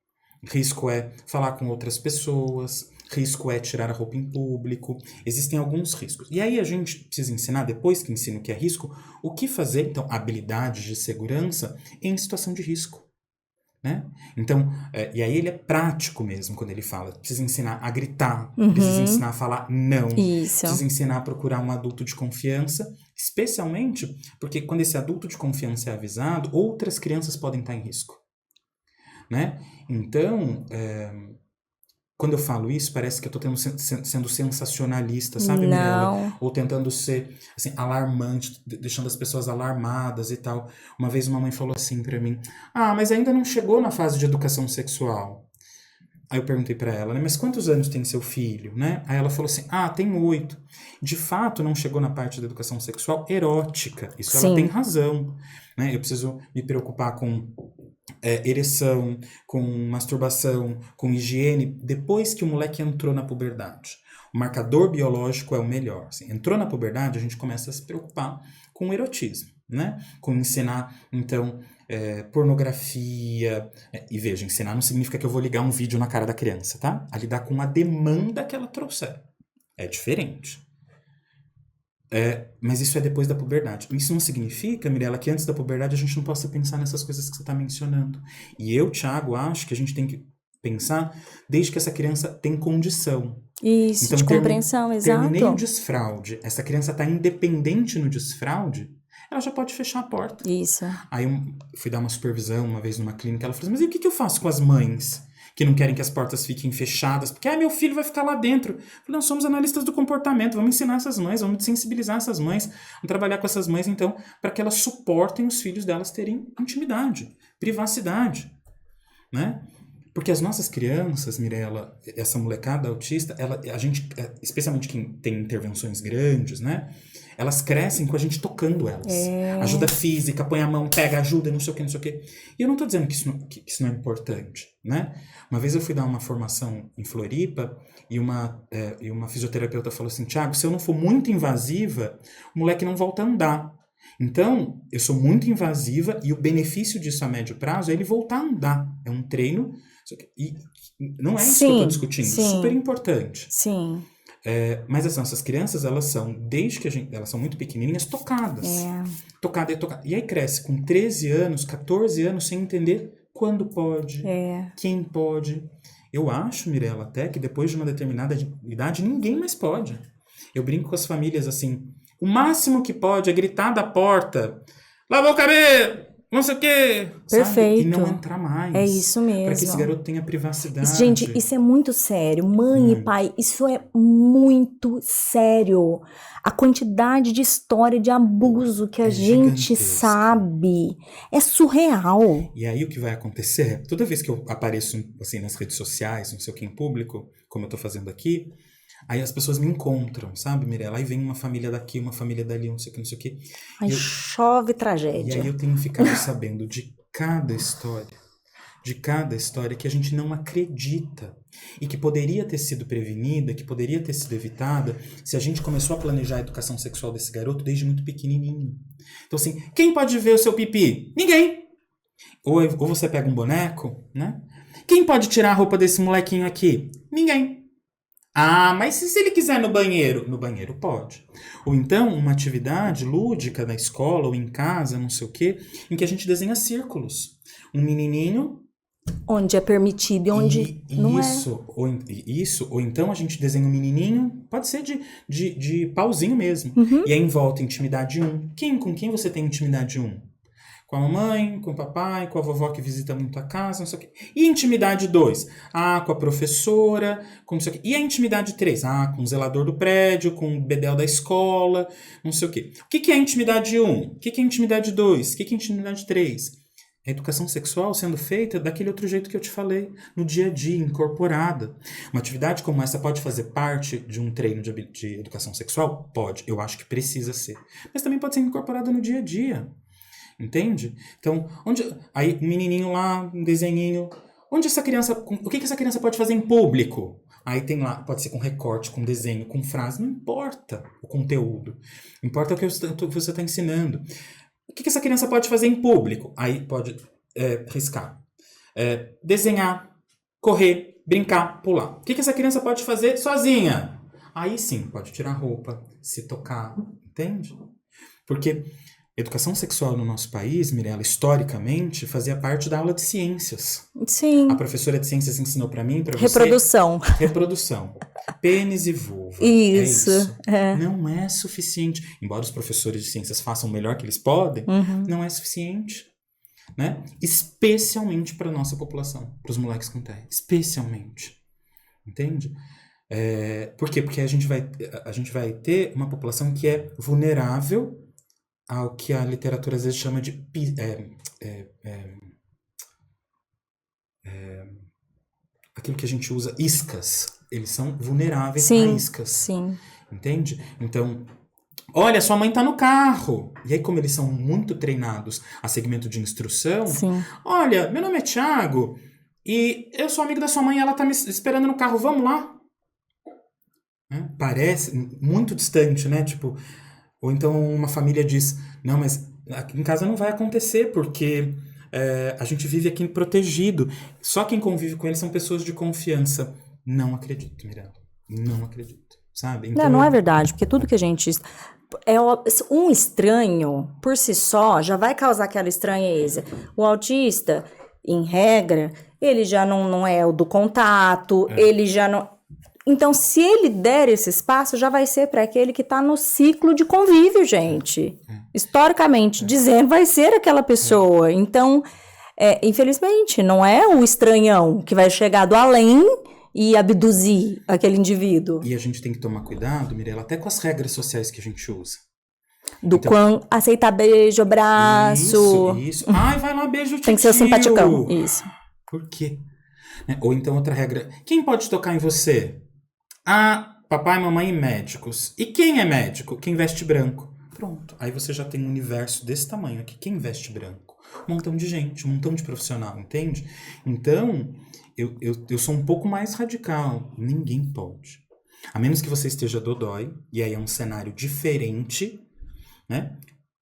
Risco é falar com outras pessoas, risco é tirar a roupa em público, existem alguns riscos. E aí a gente precisa ensinar, depois que ensina o que é risco, o que fazer, então, habilidades de segurança em situação de risco. Né? Então, e aí ele é prático mesmo quando ele fala. Precisa ensinar a gritar, precisa ensinar a falar não, Isso. precisa ensinar a procurar um adulto de confiança, especialmente porque quando esse adulto de confiança é avisado, outras crianças podem estar em risco. Né? Então, quando eu falo isso, parece que eu estou sendo sensacionalista, sabe, Mirella? Não. Ou tentando ser assim, alarmante, deixando as pessoas alarmadas e tal. Uma vez uma mãe falou assim pra mim: ah, mas ainda não chegou na fase de educação sexual. Aí eu perguntei pra ela, né, mas quantos anos tem seu filho, né? Aí ela falou assim, ah, tem 8. De fato, não chegou na parte da educação sexual erótica. Isso Sim. ela tem razão, né? Eu preciso me preocupar com ereção, com masturbação, com higiene, depois que o moleque entrou na puberdade. O marcador biológico é o melhor. Assim, entrou na puberdade, a gente começa a se preocupar com o erotismo, né? Com ensinar, então, pornografia. E veja, ensinar não significa que eu vou ligar um vídeo na cara da criança, tá? A lidar com a demanda que ela trouxer. É diferente. Mas isso é depois da puberdade. Isso não significa, Mirella, que antes da puberdade a gente não possa pensar nessas coisas que você está mencionando. E eu, Thiago, acho que a gente tem que pensar desde que essa criança tem condição. Isso, então, de compreensão, exato. Terminei o desfraude, essa criança está independente no desfraude, ela já pode fechar a porta. Isso. Aí eu fui dar uma supervisão uma vez numa clínica, ela falou assim, mas e o que eu faço com as mães que não querem que as portas fiquem fechadas, porque meu filho vai ficar lá dentro? Eu falei, não, somos analistas do comportamento, vamos ensinar essas mães, vamos sensibilizar essas mães, vamos trabalhar com essas mães, então, para que elas suportem os filhos delas terem intimidade, privacidade, né? Porque as nossas crianças, Mirella, essa molecada autista, a gente, especialmente quem tem intervenções grandes, né? Elas crescem com a gente tocando elas. Ajuda física, põe a mão, pega, ajuda, não sei o que, não sei o que. E eu não tô dizendo que isso não é importante, né? Uma vez eu fui dar uma formação em Floripa e uma fisioterapeuta falou assim, Thiago, se eu não for muito invasiva, o moleque não volta a andar. Então, eu sou muito invasiva e o benefício disso a médio prazo é ele voltar a andar. É um treino. E não é isso que eu estou discutindo. Super importante. Sim. Mas as nossas crianças, elas são, elas são muito pequenininhas, tocadas. Tocada. E aí cresce com 13 anos, 14 anos, sem entender quando pode, quem pode. Eu acho, Mirella, até que depois de uma determinada idade, ninguém mais pode. Eu brinco com as famílias assim, o máximo que pode é gritar da porta, lavou o cabelo, não sei o quê. Perfeito. Sabe? E não entrar mais. É isso mesmo. Para que esse garoto tenha privacidade. Gente, isso é muito sério. Mãe e pai, isso é muito sério. A quantidade de história de abuso que a gente sabe é surreal. E aí o que vai acontecer, toda vez que eu apareço assim, nas redes sociais, não sei o que, em público, como eu tô fazendo aqui, aí as pessoas me encontram, sabe, Mirella? Aí vem uma família daqui, uma família dali, não sei o que, não sei o que. Aí chove tragédia. E aí eu tenho ficado sabendo de cada história que a gente não acredita e que poderia ter sido prevenida, que poderia ter sido evitada se a gente começou a planejar a educação sexual desse garoto desde muito pequenininho. Então assim, quem pode ver o seu pipi? Ninguém! Ou você pega um boneco, né? Quem pode tirar a roupa desse molequinho aqui? Ninguém! Ah, mas se ele quiser no banheiro? No banheiro pode. Ou então, uma atividade lúdica na escola ou em casa, não sei o quê, em que a gente desenha círculos. Um menininho... Onde é permitido e onde não Isso, ou então a gente desenha um menininho, pode ser de pauzinho mesmo. E aí em volta, intimidade 1. Com quem você tem intimidade 1? Com a mamãe, com o papai, com a vovó que visita muito a casa, não sei o quê. E intimidade 2? Com a professora, com não sei o quê. E a intimidade 3? Com o zelador do prédio, com o bedel da escola, não sei o quê. O que é a intimidade 1? O que é a intimidade 2? O que é a intimidade 3? A educação sexual sendo feita daquele outro jeito que eu te falei, no dia a dia, incorporada. Uma atividade como essa pode fazer parte de um treino de educação sexual? Pode, eu acho que precisa ser. Mas também pode ser incorporada no dia a dia. Entende? Então, aí um menininho lá, um desenhinho, o que essa criança pode fazer em público? Aí tem lá, pode ser com recorte, com desenho, com frase, não importa o conteúdo. Importa o que você está ensinando. O que essa criança pode fazer em público? Aí pode riscar. Desenhar, correr, brincar, pular. O que essa criança pode fazer sozinha? Aí sim, pode tirar a roupa, se tocar, entende? Porque educação sexual no nosso país, Mirella, historicamente, fazia parte da aula de ciências. Sim. A professora de ciências ensinou para mim, para você... Reprodução. Pênis e vulva. Isso. Não é suficiente. Embora os professores de ciências façam o melhor que eles podem, não é suficiente. Né? Especialmente para a nossa população, para os moleques com TEA. Especialmente. Entende? Por quê? Porque a gente vai ter uma população que é vulnerável ao que a literatura às vezes chama de aquilo que a gente usa, iscas. Eles são vulneráveis a iscas. Sim. Entende? Então, olha, sua mãe tá no carro. E aí, como eles são muito treinados a segmento de instrução, olha, meu nome é Thiago e eu sou amigo da sua mãe, ela tá me esperando no carro, vamos lá? Parece muito distante, né? Tipo, ou então uma família diz, não, mas aqui em casa não vai acontecer, porque a gente vive aqui protegido. Só quem convive com eles são pessoas de confiança. Não acredito, Mirella. Não acredito, sabe? Então, não é verdade, porque tudo que a gente... um estranho, por si só, já vai causar aquela estranheza. O autista, em regra, ele já não é o do contato, ele já não... Então, se ele der esse espaço, já vai ser para aquele que está no ciclo de convívio, gente. Historicamente dizendo, vai ser aquela pessoa. Então, infelizmente, não é o estranhão que vai chegar do além e abduzir aquele indivíduo. E a gente tem que tomar cuidado, Mirella, até com as regras sociais que a gente usa. Quando aceitar beijo, abraço. Isso. Ai, vai lá, beijo, tio. Tem que ser o simpaticão. Isso. Por quê? Ou então outra regra. Quem pode tocar em você? Papai, mamãe e médicos. E quem é médico? Quem veste branco. Pronto. Aí você já tem um universo desse tamanho aqui. Quem veste branco? Um montão de gente, um montão de profissional, entende? Então, eu sou um pouco mais radical. Ninguém pode. A menos que você esteja dodói, e aí é um cenário diferente, né?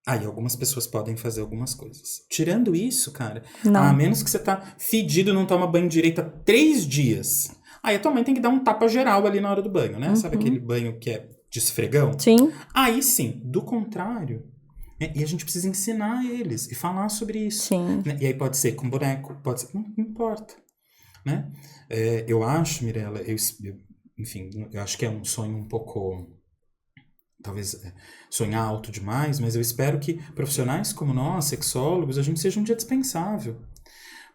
Aí algumas pessoas podem fazer algumas coisas. Tirando isso, cara, a menos que você tá fedido, não toma banho direito há 3 dias. Aí a tua mãe tem que dar um tapa geral ali na hora do banho, né? Sabe aquele banho que é de esfregão? Sim. Aí sim, do contrário. E a gente precisa ensinar eles e falar sobre isso. Sim. Né? E aí pode ser com boneco, pode ser... Não importa. Né? Eu acho, Mirella, enfim, eu acho que é um sonho um pouco... Talvez sonhar alto demais, mas eu espero que profissionais como nós, sexólogos, a gente seja um dia dispensável.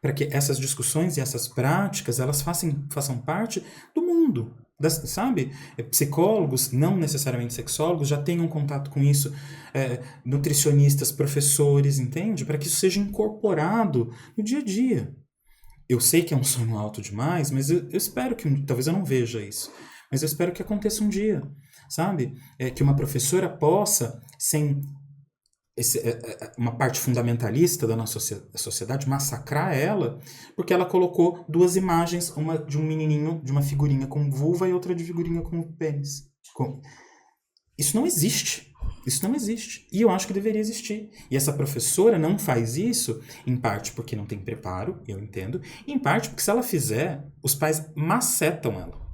Para que essas discussões e essas práticas, elas façam parte do mundo. Sabe? Psicólogos, não necessariamente sexólogos, já tenham contato com isso. Nutricionistas, professores, entende? Para que isso seja incorporado no dia a dia. Eu sei que é um sonho alto demais, mas eu espero que... Talvez eu não veja isso. Mas eu espero que aconteça um dia. Sabe? Que uma professora possa, sem uma parte fundamentalista da nossa sociedade, massacrar ela, porque ela colocou 2 imagens, uma de um menininho, de uma figurinha com vulva e outra de figurinha com pênis. Isso não existe. Isso não existe. E eu acho que deveria existir. E essa professora não faz isso, em parte porque não tem preparo, eu entendo, e em parte porque se ela fizer, os pais macetam ela.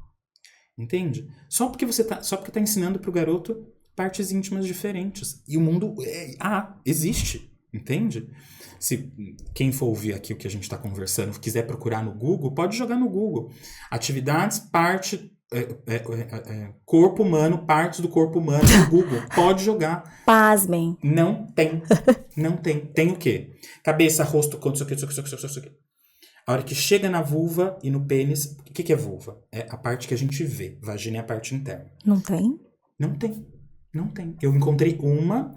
Entende? Só porque tá ensinando pro garoto partes íntimas diferentes. E o mundo existe. Entende? Se quem for ouvir aqui o que a gente está conversando, quiser procurar no Google, pode jogar no Google. Atividades, parte corpo humano, partes do corpo humano no Google. Pode jogar. Pasmem. Não tem. Não tem. Tem o quê? Cabeça, rosto, corpo, isso aqui, isso aqui, isso aqui, isso aqui. A hora que chega na vulva e no pênis, o que é vulva? É a parte que a gente vê. Vagina é a parte interna. Não tem? Não tem. Não tem. Eu encontrei uma.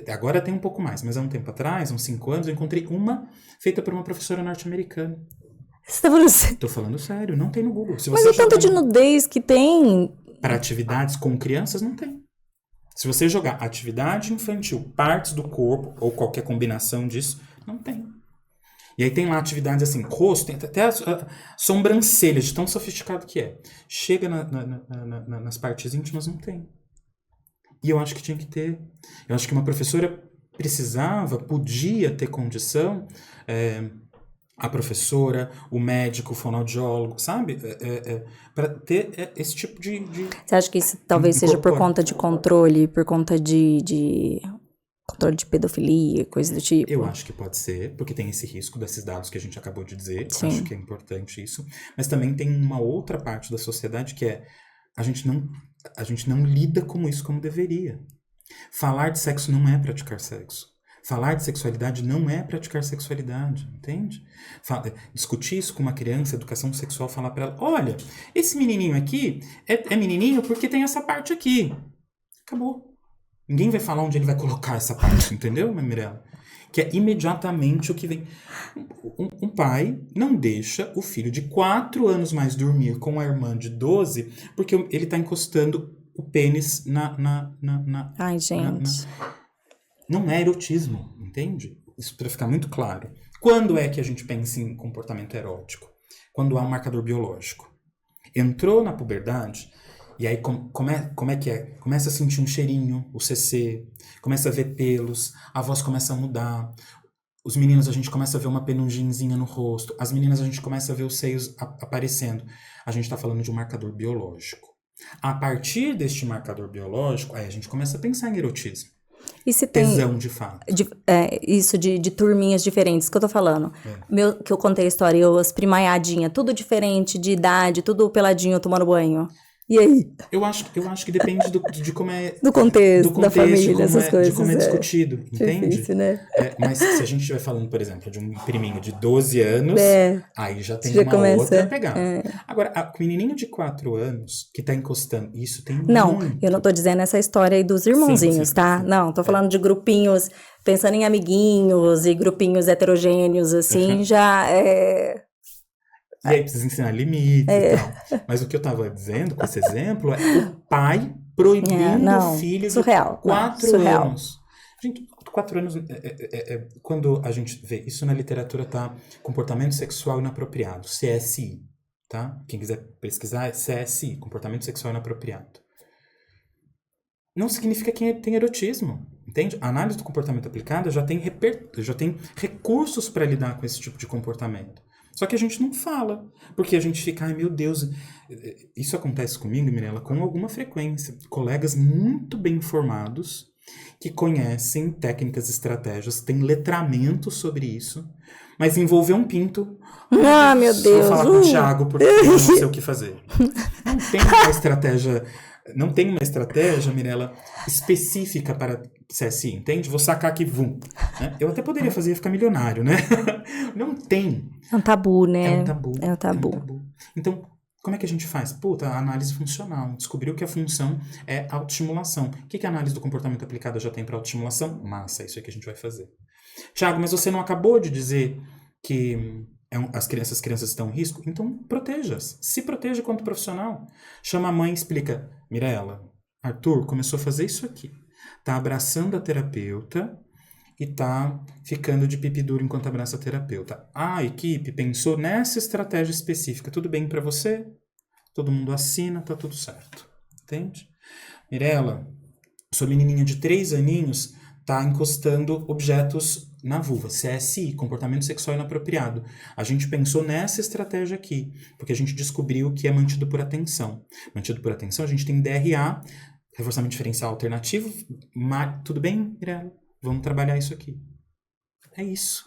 Agora tem um pouco mais, mas há um tempo atrás, uns 5 anos, eu encontrei uma feita por uma professora norte-americana. Você tá falando sério? Tô falando sério, não tem no Google. Se Mas você o tanto de nudez que tem. para atividades com crianças, não tem. Se você jogar atividade infantil, partes do corpo, ou qualquer combinação disso, não tem. E aí tem lá atividades assim, rosto, tem até a sobrancelha, de tão sofisticado que é. Chega nas partes íntimas, não tem. E eu acho que tinha que ter. Eu acho que uma professora podia ter condição, a professora, o médico, o fonoaudiólogo, sabe? Para ter esse tipo de... Você acha que isso talvez seja por conta de controle, por conta de controle de pedofilia, coisa do tipo? Eu acho que pode ser, porque tem esse risco desses dados que a gente acabou de dizer. Sim. Acho que é importante isso. Mas também tem uma outra parte da sociedade que é a gente não lida com isso como deveria. Falar de sexo não é praticar sexo. Falar de sexualidade não é praticar sexualidade, entende? Discutir isso com uma criança, educação sexual, falar pra ela, olha, esse menininho aqui é menininho porque tem essa parte aqui. Acabou. Ninguém vai falar onde ele vai colocar essa parte, entendeu, Mirella? Que é imediatamente o que vem. Um pai não deixa o filho de 4 anos mais dormir com a irmã de 12 porque ele tá encostando o pênis Ai, gente. Não é erotismo, entende? Isso para ficar muito claro. Quando é que a gente pensa em comportamento erótico? Quando há um marcador biológico. Entrou na puberdade, e aí como é que é? Começa a sentir um cheirinho, o CC, começa a ver pelos, a voz começa a mudar, os meninos a gente começa a ver uma penugem no rosto, as meninas a gente começa a ver os seios aparecendo. A gente está falando de um marcador biológico. A partir deste marcador biológico, aí a gente começa a pensar em erotismo. E se tem tesão, de fato. Isso de turminhas diferentes, que eu tô falando. Que eu contei a história, eu, as primaiadinha, tudo diferente, de idade, tudo peladinho, tomando banho. E aí? Eu acho que depende de como é... Do contexto da família, essas coisas. De como é discutido, entende? Difícil, né? Mas se a gente estiver falando, por exemplo, de um priminho de 12 anos, aí já tem outra pegada. Agora, o menininho de 4 anos que tá encostando, isso tem muito. Eu não tô dizendo essa história aí dos irmãozinhos, tá? Sim. Não, tô falando de grupinhos, pensando em amiguinhos e grupinhos heterogêneos, assim, já é... E aí precisa ensinar limites e tal. Mas o que eu tava dizendo com esse exemplo é o pai proibindo o filho de 4 anos. Gente, 4 anos, quando a gente vê, isso na literatura tá comportamento sexual inapropriado, CSI, tá? Quem quiser pesquisar é CSI, comportamento sexual inapropriado. Não significa que tem erotismo, entende? A análise do comportamento aplicada já tem recursos para lidar com esse tipo de comportamento. Só que a gente não fala, porque a gente fica, ai meu Deus, isso acontece comigo, Mirella, com alguma frequência. Colegas muito bem informados, que conhecem técnicas, estratégias, têm letramento sobre isso, mas envolver um pinto... Ah, meu Deus! Vou falar com o Thiago, porque eu não sei o que fazer. Não tem uma estratégia, Mirella, específica para CSI, entende? Vou sacar aqui, vum. Né? Eu até poderia fazer e ficar milionário, né? Não tem. É um tabu, né? É um tabu. Então, como é que a gente faz? Puta, a análise funcional. Descobriu que a função é autoestimulação. O que a análise do comportamento aplicada já tem para autoestimulação? Massa, é isso aí que a gente vai fazer. Tiago, mas você não acabou de dizer que... As crianças estão em risco, então proteja-as. Se proteja quanto profissional. Chama a mãe e explica, Mirella, Arthur começou a fazer isso aqui. Tá abraçando a terapeuta e tá ficando de pipi duro enquanto abraça a terapeuta. A equipe pensou nessa estratégia específica. Tudo bem pra você? Todo mundo assina, tá tudo certo. Entende? Mirella, sua menininha de 3 aninhos tá encostando objetos na vulva, CSI, comportamento sexual inapropriado. A gente pensou nessa estratégia aqui, porque a gente descobriu que é mantido por atenção. Mantido por atenção, a gente tem DRA, reforçamento diferencial alternativo, mas tudo bem, Mirella? Vamos trabalhar isso aqui. É isso.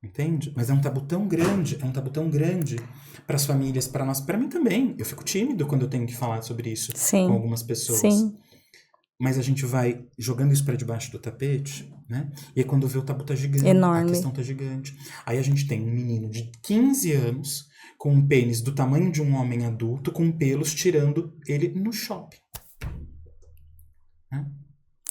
Entende? Mas é um tabu tão grande, para as famílias, para nós, para mim também. Eu fico tímido quando eu tenho que falar sobre isso Sim. com algumas pessoas. Sim. Mas a gente vai jogando isso para debaixo do tapete, né? E aí quando vê o tabu tá gigante, Enorme. a questão tá gigante. Aí a gente tem um menino de 15 anos com um pênis do tamanho de um homem adulto, com pelos, tirando ele no shopping. Né?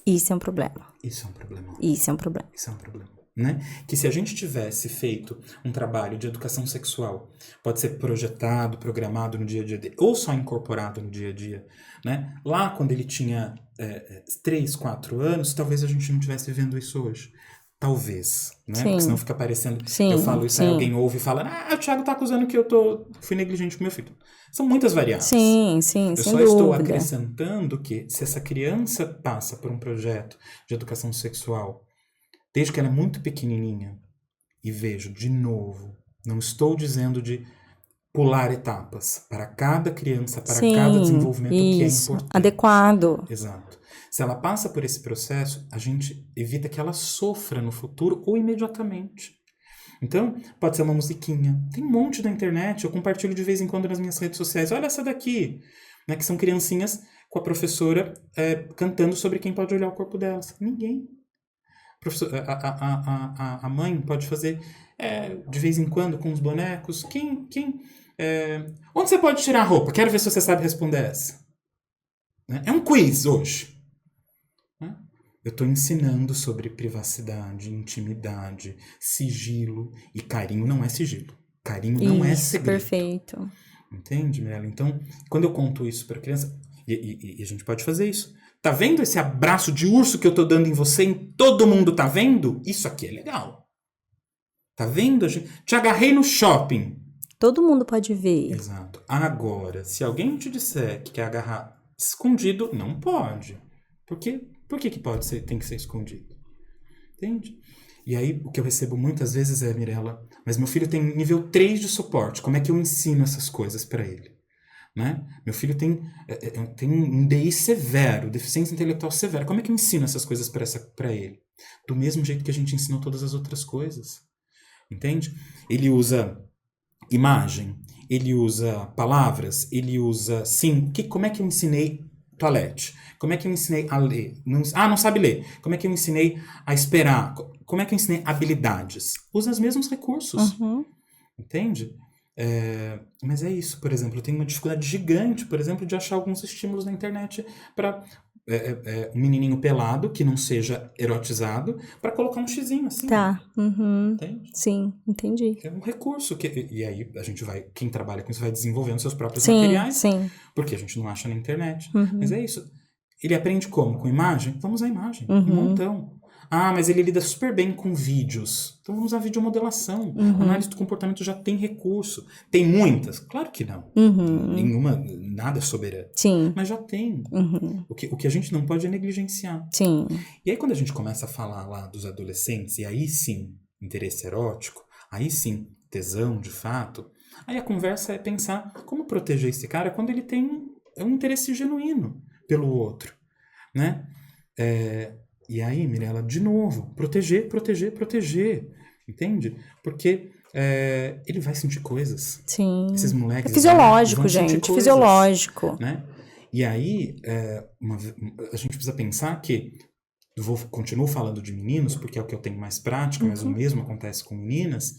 Isso é um problema. Isso é um problema. Isso é um problema. Isso é um problema. Né? Que se a gente tivesse feito um trabalho de educação sexual, pode ser projetado, programado no dia a dia dele, ou só incorporado no dia a dia, né? Lá quando ele tinha 3, 4 anos, talvez a gente não estivesse vendo isso hoje. Talvez, né? Sim. Porque senão fica parecendo, Sim, eu falo isso, aí sim. alguém ouve e fala, o Thiago tá acusando que fui negligente com meu filho. São muitas variáveis. Sim, sim, Eu sem só dúvida. estou acrescentando que se essa criança passa por um projeto de educação sexual desde que ela é muito pequenininha, e vejo, de novo, não estou dizendo de pular etapas. Para cada criança, para cada desenvolvimento, o que é importante. Adequado. Exato. Se ela passa por esse processo, a gente evita que ela sofra no futuro ou imediatamente. Então, pode ser uma musiquinha. Tem um monte na internet, eu compartilho de vez em quando nas minhas redes sociais. Olha essa daqui, né, que são criancinhas com a professora cantando sobre quem pode olhar o corpo delas. Ninguém. A mãe pode fazer de vez em quando com os bonecos. Onde você pode tirar a roupa? Quero ver se você sabe responder essa. Né? É um quiz hoje. Né? Eu estou ensinando sobre privacidade, intimidade, sigilo. E carinho não é sigilo. Carinho não é segredo. Perfeito. Entende, Mirella? Então, quando eu conto isso para criança, e a gente pode fazer isso. Tá vendo esse abraço de urso que eu tô dando em você e todo mundo tá vendo? Isso aqui é legal. Tá vendo? Te agarrei no shopping. Todo mundo pode ver. Exato. Agora, se alguém te disser que quer agarrar escondido, não pode. Por que tem que ser escondido? Entende? E aí, o que eu recebo muitas vezes é, Mirella, mas meu filho tem nível 3 de suporte. Como é que eu ensino essas coisas para ele? Né? Meu filho tem um DI severo, deficiência intelectual severa. Como é que eu ensino essas coisas para ele? Do mesmo jeito que a gente ensinou todas as outras coisas. Entende? Ele usa imagem, ele usa palavras, ele usa sim. Como é que eu ensinei toalete? Como é que eu ensinei a ler? Não sabe ler. Como é que eu ensinei a esperar? Como é que eu ensinei habilidades? Usa os mesmos recursos. Uhum. Entende? Mas é isso, por exemplo, eu tenho uma dificuldade gigante, por exemplo, de achar alguns estímulos na internet para um menininho pelado, que não seja erotizado, para colocar um xizinho assim. Tá. Uhum. Entende? Sim, entendi. É um recurso, e aí a gente quem trabalha com isso vai desenvolvendo seus próprios materiais, Sim. porque a gente não acha na internet. Uhum. Mas é isso. Ele aprende como? Com imagem? Vamos usar imagem, Uhum. um montão. Mas ele lida super bem com vídeos. Então vamos usar videomodelação. Uhum. A análise do comportamento já tem recurso. Tem muitas? Claro que não. Uhum. Nenhuma, nada é soberano. Sim. Mas já tem. Uhum. O que a gente não pode é negligenciar. Sim. E aí quando a gente começa a falar lá dos adolescentes, e aí sim, interesse erótico, aí sim, tesão de fato, aí a conversa é pensar como proteger esse cara quando ele tem um interesse genuíno pelo outro, né? E aí, Mirella, de novo, proteger, entende? Porque ele vai sentir coisas. Sim. Esses moleques... É fisiológico, vão sentir gente, coisas, fisiológico. né? E aí, a gente precisa pensar que, continuo falando de meninos, porque é o que eu tenho mais prática, mas o mesmo acontece com meninas,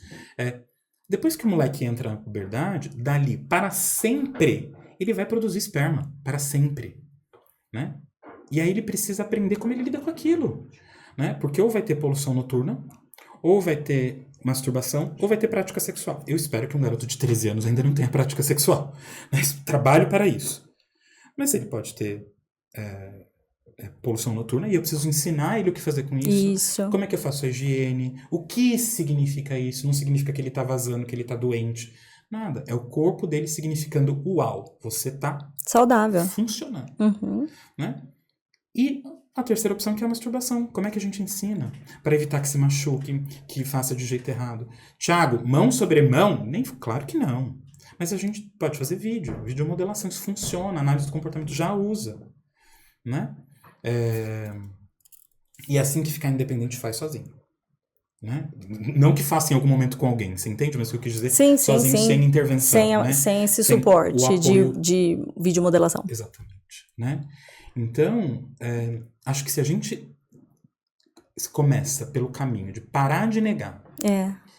depois que o moleque entra na puberdade, dali para sempre, ele vai produzir esperma, para sempre, né? E aí ele precisa aprender como ele lida com aquilo, né? Porque ou vai ter poluição noturna, ou vai ter masturbação, ou vai ter prática sexual. Eu espero que um garoto de 13 anos ainda não tenha prática sexual, mas trabalho para isso. Mas ele pode ter poluição noturna e eu preciso ensinar ele o que fazer com isso. Isso. Como é que eu faço a higiene? O que significa isso? Não significa que ele está vazando, que ele está doente. Nada. É o corpo dele significando, uau, você está saudável, funcionando. Uhum. Né? E a terceira opção, que é a masturbação. Como é que a gente ensina? Para evitar que se machuque, que faça de jeito errado. Thiago, mão sobre mão? Claro que não. Mas a gente pode fazer videomodelação, isso funciona, a análise do comportamento já usa, né? E é assim que ficar independente faz sozinho. né? Não que faça em algum momento com alguém, você entende? Mas o que eu quis dizer, Sim, sozinho, sem intervenção, né? Sem esse Sem suporte o apoio... de videomodelação. Exatamente, né? Então, acho que se a gente começa pelo caminho de parar de negar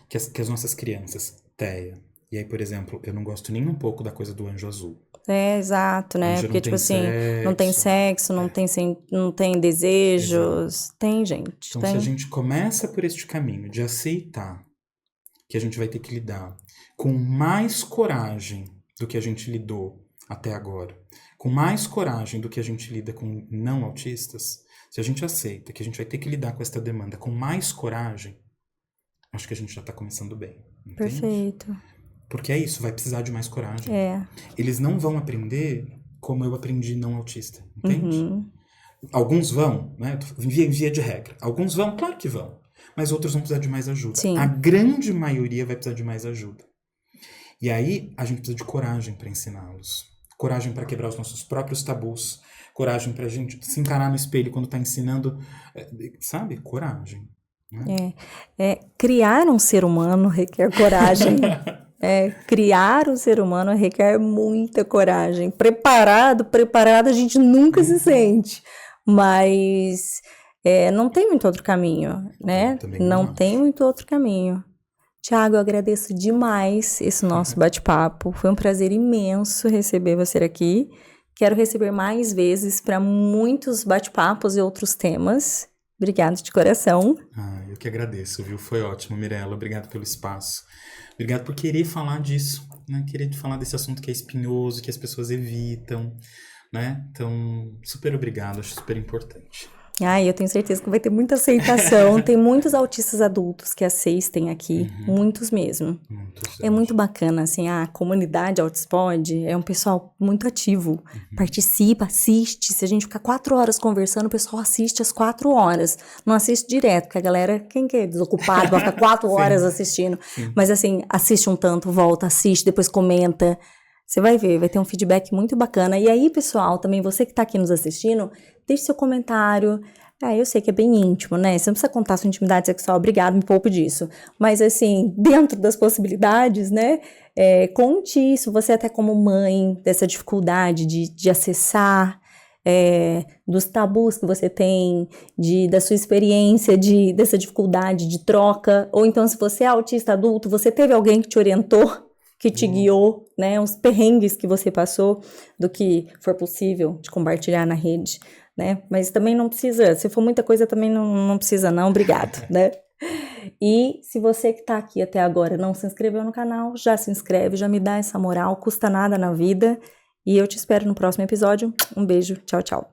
que as nossas crianças, Teia, e aí, por exemplo, eu não gosto nem um pouco da coisa do anjo azul. Exato, né? Anjo Porque, não tipo tem assim, sexo. não tem sexo, não tem desejos. Exato. Tem, gente. Então, tem. se a gente começa por este caminho de aceitar que a gente vai ter que lidar com mais coragem do que a gente lidou até agora, com mais coragem do que a gente lida com não autistas, se a gente aceita que a gente vai ter que lidar com esta demanda com mais coragem, acho que a gente já está começando bem. Entende? Perfeito. Porque é isso, vai precisar de mais coragem. É. Eles não vão aprender como eu aprendi não autista, entende? Uhum. Alguns vão, né? Via de regra. Alguns vão, claro que vão. Mas outros vão precisar de mais ajuda. Sim. A grande maioria vai precisar de mais ajuda. E aí, a gente precisa de coragem para ensiná-los. Coragem para quebrar os nossos próprios tabus. Coragem para a gente se encarar no espelho quando está ensinando. Sabe? Coragem. Né? Criar um ser humano requer coragem. Criar um ser humano requer muita coragem. Preparado a gente nunca se sente. Mas não tem muito outro caminho, né? Não tem muito outro caminho. Tiago, eu agradeço demais esse nosso bate-papo. Foi um prazer imenso receber você aqui. Quero receber mais vezes para muitos bate-papos e outros temas. Obrigada de coração. Eu que agradeço, viu? Foi ótimo, Mirella. Obrigado pelo espaço. Obrigado por querer falar disso, né? Querer falar desse assunto que é espinhoso, que as pessoas evitam, né? Então, super obrigado, acho super importante. Eu tenho certeza que vai ter muita aceitação. Tem muitos autistas adultos que assistem aqui, muitos mesmo. É muito bacana, assim, a comunidade Autispod é um pessoal muito ativo, participa, assiste. Se a gente ficar 4 horas conversando, o pessoal assiste às 4 horas. Não assiste direto, porque a galera, quem que é desocupado, vai ficar 4 horas assistindo. Mas assim, assiste um tanto, volta, assiste, depois comenta. Você vai ver, vai ter um feedback muito bacana. E aí, pessoal, também você que tá aqui nos assistindo, deixe seu comentário. Eu sei que é bem íntimo, né? Você não precisa contar sua intimidade sexual, obrigado, me poupo disso. Mas, assim, dentro das possibilidades, né? Conte isso, você até como mãe, dessa dificuldade de acessar, dos tabus que você tem, da sua experiência, dessa dificuldade de troca. Ou então, se você é autista adulto, você teve alguém que te orientou, que te guiou, né, uns perrengues que você passou, do que for possível de compartilhar na rede, né, mas também não precisa, se for muita coisa também não precisa não, obrigado, né. E se você que tá aqui até agora não se inscreveu no canal, já se inscreve, já me dá essa moral, custa nada na vida, e eu te espero no próximo episódio. Um beijo, tchau, tchau.